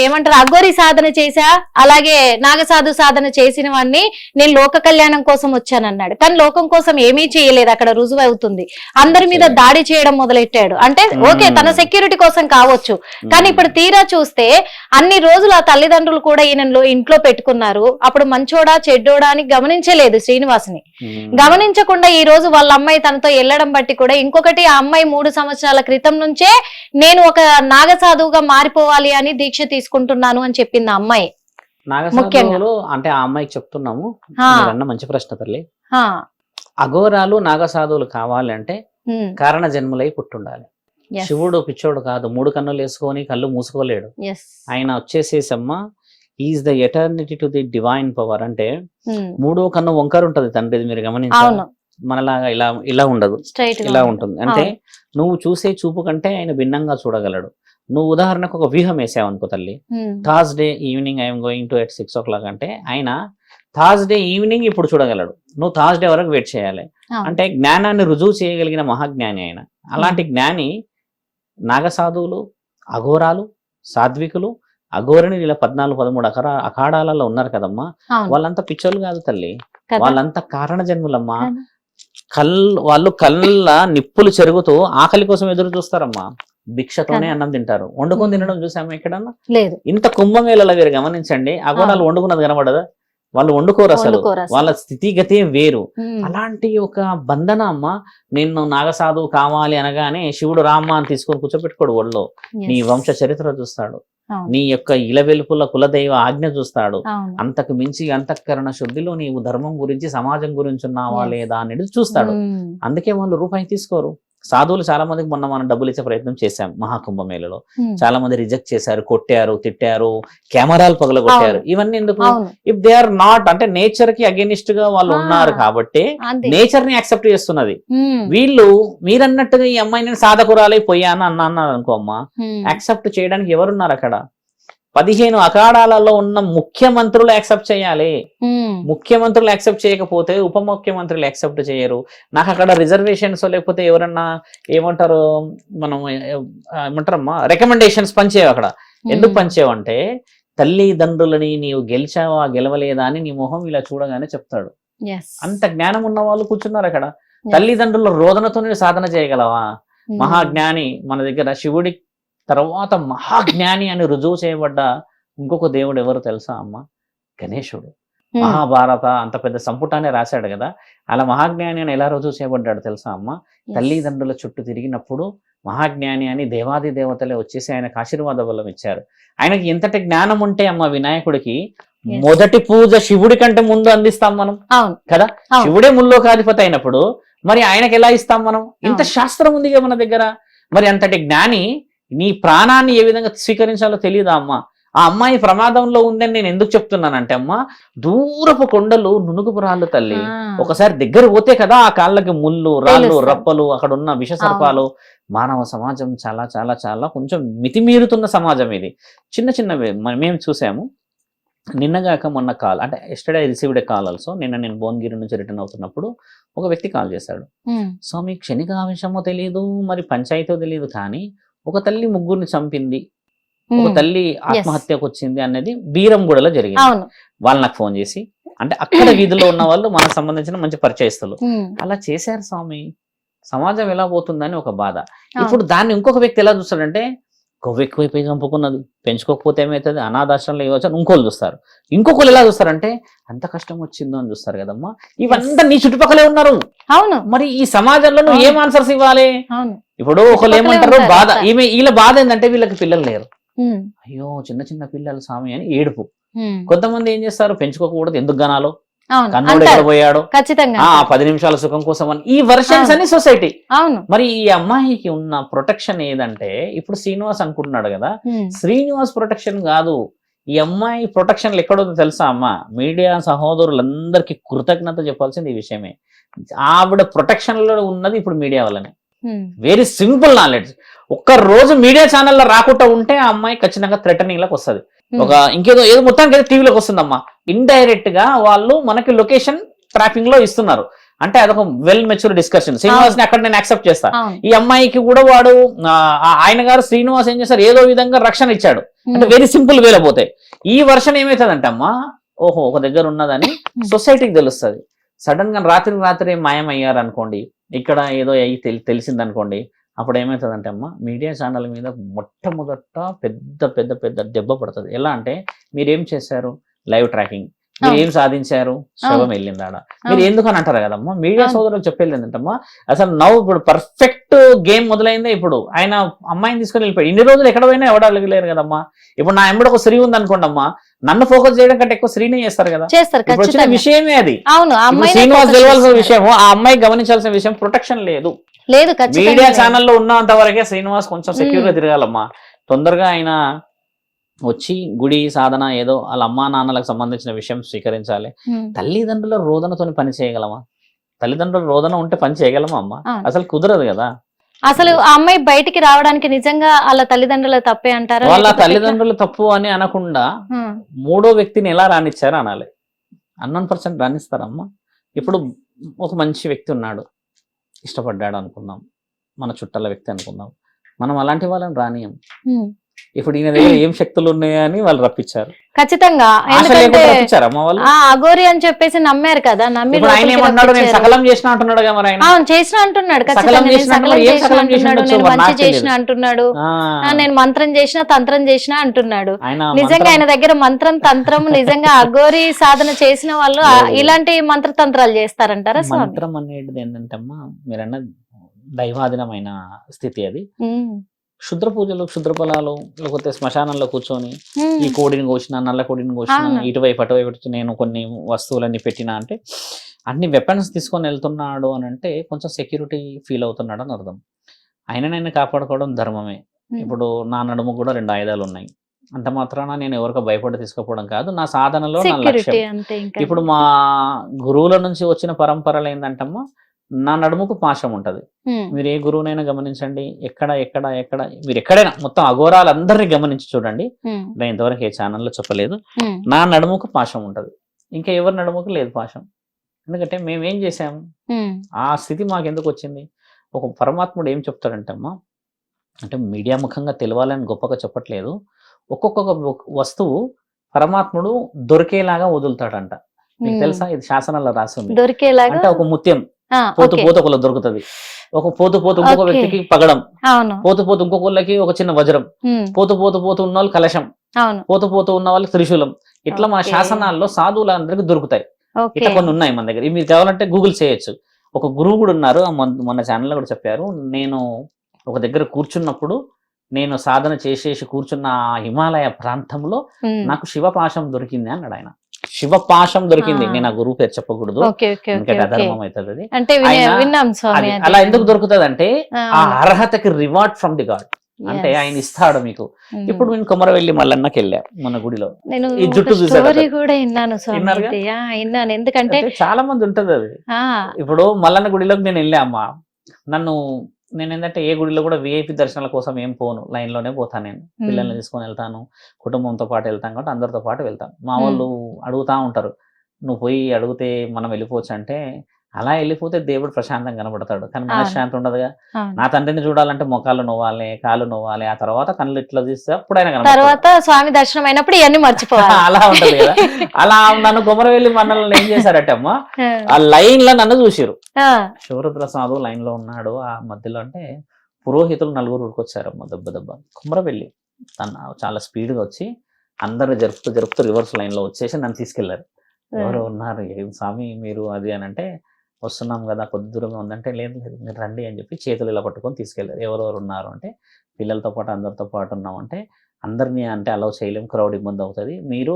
ఏమంటారు అఘోరి సాధన చేశా, అలాగే నాగసాధు సాధన చేసినవన్నీ నేను లోక కళ్యాణం కోసం వచ్చానన్నాడు. కానీ లోకం కోసం ఏమీ చేయలేదు, అక్కడ రుజువు అవుతుంది. అందరి మీద దాడి చేయడం మొదలెట్టాడు. అంటే ఓకే తన సెక్యూరిటీ కోసం కావచ్చు, కానీ ఇప్పుడు తీరా చూస్తే అన్ని రోజులు ఆ తల్లిదండ్రులు కూడా ఈయన ఇంట్లో పెట్టుకున్నారు. అప్పుడు మంచోడా చెడ్డోడా అని గమనించలేదు శ్రీనివాస్ని. గమనించకుండా ఈ రోజు వాళ్ళ అమ్మాయి తనతో వెళ్ళడం బట్టి కూడా, ఇంకొకటి ఆ అమ్మాయి 3 సంవత్సరాల క్రితం నుంచే నేను ఒక నాగసాధువుగా మారిపోవాలి అని దీక్ష తీసుకుంటున్నాను అని చెప్పింది ఆ అమ్మాయి. నాగసాధువులు అంటే ఆ అమ్మాయికి చెప్తున్నాము, మంచి ప్రశ్న తల్లి. అఘోరాలు నాగసాధువులు కావాలి అంటే కారణ జన్ములై పుట్టుండాలి. శివుడు పిచ్చోడు కాదు, 3 కన్నులు వేసుకొని కళ్ళు మూసుకోలేడు. ఆయన వచ్చేసేసమ్మా is the eternity to the divine power. అంటే 3వ కన్ను వంకర ఉంటది తండ్రిది, మీరు గమనించాలి. మనలాగా ఇలా ఇలా ఉండదు, ఇలా ఉంటుంది. అంటే నువ్వు చూసే చూపు కంటే ఆయన భిన్నంగా చూడగలడు. నువ్వు ఉదాహరణకు ఒక వ్యూహం వేసావు అనుకో తల్లి, Thursday evening I'm going to at 6 o'clock అంటే ఆయన థర్స్డే ఈవినింగ్ ఇప్పుడు చూడగలడు. నువ్వు థర్స్డే వరకు వెయిట్ చేయాలి. అంటే జ్ఞానాన్ని రుజువు చేయగలిగిన మహాజ్ఞాని ఆయన. అలాంటి జ్ఞాని నాగసాధువులు, అఘోరాలు, సాధ్వికులు, అఘోరిని ఇలా 14-13 అఖాడాలలో ఉన్నారు కదమ్మా. వాళ్ళంతా పిచ్చోళ్ళు కాదు తల్లి, వాళ్ళంతా కారణ జన్ములమ్మా. వాళ్ళు కళ్ళ నిప్పులు చెరుగుతూ ఆకలి కోసం ఎదురు చూస్తారమ్మా. భిక్షతోనే అన్నం తింటారు. వండుకొని తినడం చూసామా ఎక్కడన్నా? లేదు. ఇంత కుంభమేళలో మీరు గమనించండి, అఘోరాలు వండుకున్నది కనబడదా? వాళ్ళు వండుకోరు అసలు, వాళ్ళ స్థితిగతే వేరు. అలాంటి ఒక బంధన అమ్మ. నేను నాగసాధువు కావాలి అనగానే శివుడు రామ్మ అని తీసుకొని కూర్చోబెట్టుకోడు ఒళ్ళో. నీ వంశ చరిత్ర చూస్తాడు, నీ యొక్క ఇలవెలుపుల కులదైవ ఆజ్ఞ చూస్తాడు. అంతకు మించి అంతఃకరణ శుద్ధిలో నీవు ధర్మం గురించి సమాజం గురించి ఉన్నావా లేదా అనేది చూస్తాడు. అందుకే వాళ్ళు రూపాయి తీసుకోరు. సాధువులు చాలా మందికి మొన్న మనం డబ్బులు ఇచ్చే ప్రయత్నం చేశాం మహాకుంభమేళలో. చాలా మంది రిజెక్ట్ చేశారు, కొట్టారు, తిట్టారు, కెమెరాలు పగలగొట్టారు. ఇవన్నీ ఎందుకు? ఇఫ్ దే ఆర్ నాట్ అంటే నేచర్ కి అగేనిస్ట్ గా వాళ్ళు ఉన్నారు కాబట్టి నేచర్ ని యాక్సెప్ట్ చేస్తున్నది. వీళ్ళు మీరన్నట్టుగా ఈ అమ్మాయి నేను సాధకురాలై పోయాను అన్నారు అనుకో అమ్మా, యాక్సెప్ట్ చేయడానికి ఎవరున్నారు అక్కడ? 15 అఖాడాలలో ఉన్న ముఖ్యమంత్రులు యాక్సెప్ట్ చేయాలి. ముఖ్యమంత్రులు యాక్సెప్ట్ చేయకపోతే ఉప ముఖ్యమంత్రులు యాక్సెప్ట్ చేయరు. నాకు అక్కడ రిజర్వేషన్స్ లేకపోతే ఎవరన్నా ఏమంటారు మనం ఏమంటారమ్మా రికమెండేషన్స్ పంచేవి అక్కడ. ఎందుకు పంచేవంటే తల్లిదండ్రులని నీవు గెలిచావా గెలవలేదా అని నీ మొహం ఇలా చూడగానే చెప్తాడు. అంత జ్ఞానం ఉన్న వాళ్ళు కూర్చున్నారు అక్కడ. తల్లిదండ్రుల రోదనతోనే సాధన చేయగలవా? మహాజ్ఞాని మన దగ్గర శివుడి తర్వాత మహాజ్ఞాని అని రుజువు చేయబడ్డ ఇంకొక దేవుడు ఎవరు తెలుసా అమ్మ? గణేశుడు. మహాభారత అంత పెద్ద సంపుటాన్ని రాశాడు కదా, అలా మహాజ్ఞాని అని ఎలా రుజువు చేయబడ్డాడు తెలుసా అమ్మ? తల్లిదండ్రుల చుట్టూ తిరిగినప్పుడు మహాజ్ఞాని అని దేవాది దేవతలే వచ్చేసి ఆయనకు ఆశీర్వాద బలం ఇచ్చారు. ఆయనకి ఎంతటి జ్ఞానం ఉంటే అమ్మ వినాయకుడికి మొదటి పూజ శివుడి కంటే ముందు అందిస్తాం మనం కదా. శివుడే ముల్లోకాధిపతి అయినప్పుడు మరి ఆయనకి ఎలా ఇస్తాం మనం? ఇంత శాస్త్రం ఉంది కదా మన దగ్గర. మరి అంతటి జ్ఞాని నీ ప్రాణాన్ని ఏ విధంగా స్వీకరించాలో తెలియదా అమ్మ? ఆ అమ్మాయి ప్రమాదంలో ఉందని నేను ఎందుకు చెప్తున్నానంటే అమ్మ, దూరపు కొండలు నునుగుపు రాళ్ళు తల్లి. ఒకసారి దగ్గర పోతే కదా ఆ కాళ్ళకి ముళ్ళు రాళ్ళు రప్పలు అక్కడ ఉన్న విష సర్పాలు. మానవ సమాజం చాలా చాలా చాలా కొంచెం మితిమీరుతున్న సమాజం ఇది. చిన్న చిన్నవి మేము చూసాము. నిన్నగాక మొన్న కాల్ అంటే yesterday received a call also. నేను భువనగిరి నుంచి రిటర్న్ అవుతున్నప్పుడు ఒక వ్యక్తి కాల్ చేశాడు. స్వామి క్షణిక ఆవేశమో తెలియదు, మరి పంచాయతీో తెలియదు, కానీ ఒక తల్లి ముగ్గురిని చంపింది, ఒక తల్లి ఆత్మహత్యకు వచ్చింది అనేది బీరంగూడలో జరిగింది. వాళ్ళు నాకు ఫోన్ చేసి, అంటే అక్కడ వీధిలో ఉన్న వాళ్ళు మనకు సంబంధించిన మంచి పరిచయస్తులు, అలా చేశారు స్వామి, సమాజం ఎలా పోతుందని ఒక బాధ. ఇప్పుడు దాన్ని ఇంకొక వ్యక్తి ఎలా చూస్తాడంటే, కొవ్వు ఎక్కువైపోయి చంపుకున్నది, పెంచుకోకపోతే ఏమవుతుంది, అనాథాశ్రంలో ఇవ్వచ్చు ఇంకోళ్ళు చూస్తారు. ఇంకొకరు ఎలా చూస్తారంటే అంత కష్టం వచ్చిందో అని చూస్తారు కదమ్మా. ఇవంతా నీ చుట్టుపక్కలే ఉన్నారు. అవును, మరి ఈ సమాజంలో నువ్వు ఏం ఆన్సర్స్ ఇవ్వాలి? ఇప్పుడు ఒకళ్ళు ఏమంటారు బాధ, వీళ్ళ బాధ ఏంటంటే వీళ్ళకి పిల్లలు లేరు, అయ్యో చిన్న చిన్న పిల్లలు స్వామి అని ఏడుపు. కొంతమంది ఏం చేస్తారు, పెంచుకోకూడదు, ఎందుకు గనాలో, కన్నోడు ఎక్కడ పోయాడు, 10 నిమిషాల సుఖం కోసం అని ఈ వర్షన్స్ అని సొసైటీ. మరి ఈ అమ్మాయికి ఉన్న ప్రొటెక్షన్ ఏదంటే, ఇప్పుడు శ్రీనివాస్ అనుకుంటున్నాడు కదా, శ్రీనివాస్ ప్రొటెక్షన్ కాదు, ఈ అమ్మాయి ప్రొటెక్షన్లు ఎక్కడుందో తెలుసా అమ్మ? మీడియా సహోదరులందరికీ కృతజ్ఞత చెప్పాల్సింది ఈ విషయమే. ఆవిడ ప్రొటెక్షన్ లో ఉన్నది ఇప్పుడు మీడియా వల్లనే. Very simple knowledge. ఒక్క రోజు మీడియా ఛానల్లో రాకుండా ఉంటే ఆ అమ్మాయి ఖచ్చితంగా థ్రెటనింగ్ లకు వస్తుంది, ఒక ఇంకేదో ఏదో మొత్తానికి ఏదో టీవీలోకి వస్తుందమ్మా. ఇండైరెక్ట్ గా వాళ్ళు మనకి లొకేషన్ ట్రాపింగ్ లో ఇస్తున్నారు అంటే అదొక వెల్ మెచ్యూర్ డిస్కషన్. శ్రీనివాస్ ని అక్కడ నేను యాక్సెప్ట్ చేస్తా. ఈ అమ్మాయికి కూడా వాడు ఆయన గారు శ్రీనివాస్ ఏం చేస్తారు, ఏదో విధంగా రక్షణ ఇచ్చాడు అంటే వెరీ సింపుల్ వేలో పోతే. ఈ వర్షన్ ఏమవుతుందంటే అమ్మా, ఓహో ఒక దగ్గర ఉన్నదని సొసైటీకి తెలుస్తుంది. సడన్ గా రాత్రి మాయమయ్యారు అనుకోండి, ఇక్కడ ఏదో అయ్యి తెలిసిందనుకోండి, అప్పుడు ఏమవుతుందంటే అమ్మ, మీడియా ఛానల్ మీద మొట్టమొదట పెద్ద పెద్ద పెద్ద దెబ్బ పడుతుంది. ఎలా అంటే, మీరేం చేశారు, లైవ్ ట్రాకింగ్, మీరు ఏం సాధించారు, శవం వెళ్ళిందాడ, మీరు ఎందుకు అని అంటారు కదమ్మా. మీడియా సోదరులు చెప్పేది ఏంటంటమ్మా, అసలు నవ్వు ఇప్పుడు పర్ఫెక్ట్ గేమ్ మొదలైందే. ఇప్పుడు ఆయన అమ్మాయిని తీసుకొని వెళ్ళిపోయి ఇన్ని రోజులు ఎక్కడ పోయినా ఎవడ అడగలేరు కదమ్మా. ఇప్పుడు నా ఎంబడి ఒక స్త్రీ ఉంది అనుకోండి అమ్మా, నన్ను ఫోకస్ చేయడం కంటే ఎక్కువ స్త్రీనే చేస్తారు కదా. ఇప్పుడు వచ్చిన విషయమే అది. శ్రీనివాస్ గెలవాల్సిన విషయం, ఆ అమ్మాయి గమనించాల్సిన విషయం, ప్రొటెక్షన్ లేదు. మీడియా ఛానల్లో ఉన్నంత వరకే శ్రీనివాస్ కొంచెం సెక్యూర్ గా తిరగాలమ్మా. తొందరగా ఆయన వచ్చి గుడి సాధన ఏదో వాళ్ళ అమ్మా నాన్నలకు సంబంధించిన విషయం స్వీకరించాలి. తల్లిదండ్రుల రోదనతో పని చేయగలమా? తల్లిదండ్రుల రోదన ఉంటే పని చేయగలమా అమ్మా? అసలు కుదరదు కదా. అసలు ఆ అమ్మాయి బయటికి రావడానికి నిజంగా వాళ్ళ తల్లిదండ్రుల తప్పే అంటారా? వాళ్ళ తల్లిదండ్రులు తప్పు అని అనకుండా మూడో వ్యక్తిని ఎలా రానిచ్చారో అనాలి. 100% రాణిస్తారమ్మా. ఇప్పుడు ఒక మంచి వ్యక్తి ఉన్నాడు, ఇష్టపడ్డాడు అనుకుందాం, మన చుట్టాల వ్యక్తి అనుకుందాం, మనం అలాంటి వాళ్ళని రానియం. ఇప్పుడు ఈయన దగ్గర ఏం శక్తులు ఉన్నాయని వాళ్ళు రప్పించారు. ఖచ్చితంగా రప్పించారమ్మా వాళ్ళు. అఘోరి అని చెప్పేసి నమ్మారు కదా. నమ్మి ఆయన ఏమన్నాడు, నేను సకలం చేసిన అంటున్నాడు కదా. మరి ఆయన చేసిన అంటున్నాడు, మంచి చేసిన అంటున్నాడు, నేను మంత్రం చేసిన తంత్రం చేసిన అంటున్నాడు. నిజంగా ఆయన దగ్గర మంత్రం తంత్రం నిజంగా అఘోరి సాధన చేసిన వాళ్ళు ఇలాంటి మంత్రతంత్రాలు చేస్తారంటారా? మంత్రం అనేది ఏంటంటే అమ్మా, మీరన్న దైవాధీనమైన స్థితి అది. క్షుద్ర పూజలు, క్షుద్ర ఫలాలు, లేకపోతే శ్మశానంలో కూర్చొని ఈ కోడిని కోసిన, నల్ల కోడిని కోసిన, ఇటువైపు అటువైపు నేను కొన్ని వస్తువులన్నీ పెట్టినా అంటే, అన్ని వెపన్స్ తీసుకొని వెళ్తున్నాడు అని అంటే కొంచెం సెక్యూరిటీ ఫీల్ అవుతున్నాడు అని అర్థం. ఆయననైనా కాపాడుకోవడం ధర్మమే. ఇప్పుడు నా నడుము కూడా 2 ఆయుధాలు ఉన్నాయి, అంత మాత్రాన నేను ఎవరికో భయపడి తీసుకోపోవడం కాదు, నా సాధనలో నా లక్ష్యం. ఇప్పుడు మా గురువుల నుంచి వచ్చిన పరంపరలు ఏంటంటమ్మా, నా నడుముకు పాశం ఉంటది. ఉమ్, మీరు ఏ గురువునైనా గమనించండి, ఎక్కడ ఎక్కడ ఎక్కడ మీరు ఎక్కడైనా మొత్తం అఘోరాలందరినీ గమనించి చూడండి. ఉమ్, నేను ఇంతవరకు ఏ ఛానల్లో చెప్పలేదు. ఉమ్, నా నడుముకు పాశం ఉంటది, ఇంకా ఎవరి నడుముకు లేదు పాశం. ఎందుకంటే మేము ఏం చేసాము, ఉమ్, ఆ స్థితి మాకు ఎందుకు వచ్చింది. ఒక పరమాత్ముడు ఏం చెప్తాడంటే అమ్మా, అంటే మీడియా ముఖంగా తెలవాలని గొప్పగా చెప్పట్లేదు. ఒక్కొక్క వస్తువు పరమాత్ముడు దొరికేలాగా వదులుతాడంట. మీకు తెలుసా, ఇది శాసనాల్లో రాసి ఉంది. దొరికేలాగా అంటే ఒక ముత్యం ఆ, పోతూ ఓకే. పోతూ ఒకళ్ళు దొరుకుతుంది, ఒక పోతూ పోతూ ఇంకొక ఓకే. వ్యక్తికి పగడం, అవును. పోతూ పోతూ ఇంకొకళ్ళకి ఒక చిన్న వజ్రం, ఉమ్, పోతూ పోతూ పోతూ ఉన్న వాళ్ళు కలశం, అవును. పోతూ పోతూ ఉన్న వాళ్ళకి త్రిశూలం. ఇట్లా మా ఓకే. శాసనాల్లో సాధువులందరికీ దొరుకుతాయి. ఓకే. ఇట్లా కొన్ని ఉన్నాయి మన దగ్గర. ఇవి మీరు కావాలంటే గూగుల్ చేయొచ్చు. ఒక గురువు కూడా ఉన్నారు, మొన్న ఛానల్లో కూడా చెప్పారు. నేను ఒక దగ్గర కూర్చున్నప్పుడు, నేను సాధన చేసేసి కూర్చున్న ఆ హిమాలయ ప్రాంతంలో ఉమ్, నాకు శివపాశం దొరికింది అన్నాడు ఆయన. శివపాశం దొరికింది. ఆ. నేను ఆ గురువు పేరు చెప్పకూడదు, ఓకే, ఓకే, ఓకే, ఎందుకంటే ఓకే. అధర్మం అవుతుంది అది. అంటే ఆయన విన్నాం స్వామి. అది అది. అలా ఎందుకు దొరుకుతుంది అంటే, ఆ, ఆ అవును. అర్హతకి రివార్డ్ ఫ్రమ్ ది గాడ్. అంటే Yes. ఆయన ఇస్తాడు మీకు. ఉమ్. ఇప్పుడు నేను కొమరవెల్లి మల్లన్నకి వెళ్ళా మన గుడిలో. నేను ఈ జుట్టు ఒక చూసాడు స్టోరీ అతను. కూడా విన్నాను స్వామి. విన్నారుగా? ఇది. విన్నాను. ఎందుకంటే అంటే చాలా మంది ఉంటది అది. ఆ ఇప్పుడు మల్లన్న గుడిలోకి నేను వెళ్ళా అమ్మా. నేను ఏంటంటే ఏ గుడిలో కూడా విఐపి దర్శనాల కోసం ఏం పోను, లైన్ లోనే పోతాను. నేను పిల్లల్ని తీసుకొని వెళ్తాను, కుటుంబంతో పాటు వెళ్తాను కాబట్టి అందరితో పాటు వెళ్తాను. మా వాళ్ళు అడుగుతా ఉంటారు, నువ్వు పోయి అడిగితే మనం వెళ్ళిపోవచ్చు అంటే, అలా వెళ్ళిపోతే దేవుడు ప్రశాంతంగా కనబడతాడు, కానీ మనశ్శాంతి ఉండదుగా. అవును. నా తండ్రిని చూడాలంటే మొఖాలు నవ్వాలి, కాళ్ళు నవ్వాలి, ఆ తర్వాత కళ్ళు ఇట్లా తీస్తే అప్పుడు ఆయన కనబడతాడు. తర్వాత స్వామి దర్శనం అయినప్పుడు ఇవన్నీ మర్చిపోవాలి. అలా ఉంటది కదా. అలా నన్ను కొమరవెల్లి మనల్ని ఏం చేశారట అమ్మ, ఆ లైన్ లో నన్ను చూసిరు. ఆ, శివరుద్ర సాధువు లైన్ లో ఉన్నాడు. ఆ మధ్యలో అంటే పురోహితులు 4 ఉరికొచ్చారమ్మ దెబ్బ దెబ్బ. కొమరవెల్లి తను చాలా స్పీడ్ గా వచ్చి అందరు జరుపుతూ జరుపుతూ రివర్స్ లైన్ లో వచ్చేసి నన్ను తీసుకెళ్లారు. ఎవరు ఉన్నారు, ఏం స్వామి మీరు అది అని అంటే, వస్తున్నాం కదా కొద్ది దూరంగా ఉందంటే, లేదు లేదు మీరు రండి అని చెప్పి చేతులు ఇలా పట్టుకొని తీసుకెళ్లారు. ఎవరెవరు ఉన్నారు అంటే, పిల్లలతో పాటు అందరితో పాటు ఉన్నాం అంటే, అందరినీ అంటే అలౌ చేయలేం, క్రౌడ్ ఇబ్బంది అవుతుంది, మీరు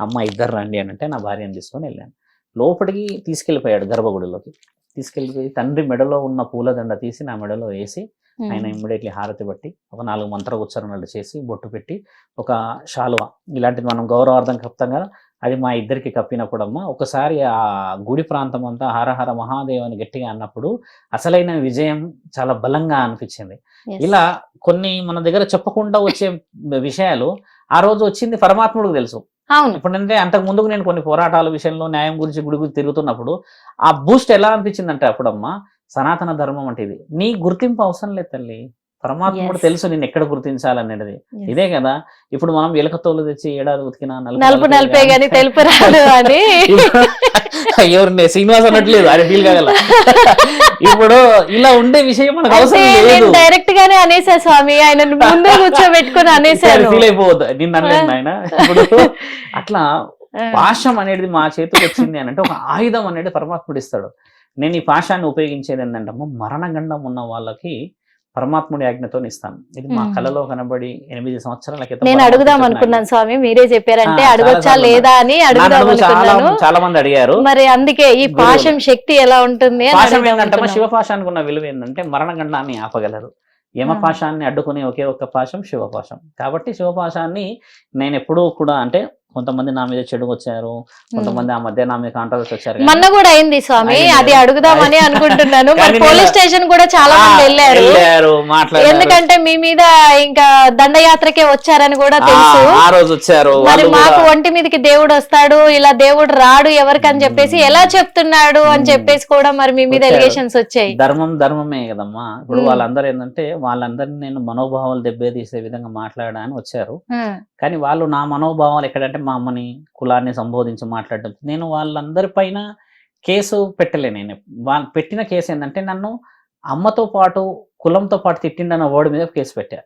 అమ్మ ఇద్దరు రండి అని అంటే నా భార్యను తీసుకొని వెళ్ళాను. లోపలికి తీసుకెళ్లిపోయాడు గర్భగుడిలోకి. తీసుకెళ్ళిపోయి తండ్రి మెడలో ఉన్న పూలదండ తీసి నా మెడలో వేసి, ఆయన ఇమ్మీడియట్లీ హారతి బట్టి ఒక 4 మంత్ర ఉచ్చారణలు చేసి బొట్టు పెట్టి ఒక శాలువ ఇలాంటిది మనం గౌరవార్థం కప్తాం కదా, అది మా ఇద్దరికి కప్పినప్పుడమ్మా ఒకసారి ఆ గుడి ప్రాంతం అంతా హరహర మహాదేవ్ అని గట్టిగా అన్నప్పుడు అసలైన విజయం చాలా బలంగా అనిపించింది. yes. ఇలా కొన్ని మన దగ్గర చెప్పకుండా వచ్చే విషయాలు ఆ రోజు వచ్చింది పరమాత్ముడికి తెలుసు. అవును. ఇప్పుడు అంటే అంతకు ముందుకు నేను కొన్ని పోరాటాల విషయంలో న్యాయం గురించి గుడి గురించి తిరుగుతున్నప్పుడు ఆ బూస్ట్ ఎలా అనిపించిందంటే, అప్పుడమ్మా సనాతన ధర్మం అంటే ఇది, నీ గుర్తింపు అవసరం లేదు తల్లి, పరమాత్ముడు Yes. తెలుసు నేను ఎక్కడ గుర్తించాలనేది. Yes. ఇదే కదా, ఇప్పుడు మనం ఎలకతోలు తెచ్చి ఏడాది ఉతికినా నలుపు నలిపే గాని తెలుపు రాదు అని ఎవరిని శ్రీనివాస్ అన్నట్లేదు, అది ఫీల్ కాగల. ఇప్పుడు ఇలా ఉండే విషయం మనకు అవసరం లేదు. డైరెక్ట్ గానే అనేసా స్వామి, ఆయన ముందే కూర్చోబెట్టుకుని అనేసాను. ఫీల్ అయిపోవద్దు, నిన్ను అనలేదు ఆయన. ఇప్పుడు అట్లా పాశం అనేది మా చేతికి వచ్చింది అని అంటే, ఒక ఆయుధం అనేది పరమాత్ముడు ఇస్తాడు. నేను ఈ పాశాన్ని ఉపయోగించేది ఏంటంటే, మరణగండం ఉన్న వాళ్ళకి పరమాత్ముడి ఆజ్ఞతో ఇస్తాను. ఇది మా కళలో కనబడి 8 సంవత్సరాల క్రితం నేను అడుగుదాం అనుకున్నాను స్వామి, మీరే చెప్పారంటే అడగొచ్చా లేదా అని అడుగుదాం అనుకున్నాను. చాలా మంది అడిగారు. మరి అందుకే ఈ పాశం శక్తి ఎలా ఉంటుంది అని పాశం అడుగుదాం ఏంటంటే, అనుకున్నాను. శివపాశానికి ఉన్న విలువ ఏంటంటే మరణగండాన్ని ఆపగలరు. యమపాశాన్ని అడ్డుకునే ఒకే ఒక్క పాశం శివపాశం. కాబట్టి శివపాశాన్ని నేను ఎప్పుడూ కూడా, అంటే కొంతమంది నా మీద చెడు వచ్చారు, కొంతమంది ఆ మధ్య నా మీద కాంట్రవర్సీ వచ్చారు. మొన్న కూడా అయింది స్వామి, అది అడుగుదామని అనుకుంటున్నాను. మరి పోలీస్ స్టేషన్ కూడా చాలా మంది వెళ్ళారు, మాట్లాడారు. ఎందుకంటే మీ మీద ఇంకా దండయాత్రకే వచ్చారని కూడా తెలుసు. ఆ రోజు వచ్చారు. మరి మాకు ఒంటి మీదకి దేవుడు వస్తాడు, ఇలా దేవుడు రాడు ఎవరికని చెప్పేసి ఎలా చెప్తున్నాడు అని చెప్పేసి కూడా మరి మీ మీద ఎలిగేషన్స్ వచ్చాయి. ధర్మమే కదమ్మా. ఇప్పుడు వాళ్ళందరూ ఏంటంటే, వాళ్ళందరినీ నేను మనోభావాలు దెబ్బతీసే విధంగా మాట్లాడడానికి వచ్చారు. కానీ వాళ్ళు నా మనోభావాలు ఎక్కడంటే, మా అమ్మని కులాన్ని సంబోధించి మాట్లాడడం. నేను వాళ్ళందరి పైన కేసు పెట్టలే. నేను వాళ్ళు పెట్టిన కేసు ఏంటంటే, నన్ను అమ్మతో పాటు కులంతో పాటు తిట్టిండన్న వర్డ్ మీద కేసు పెట్టా.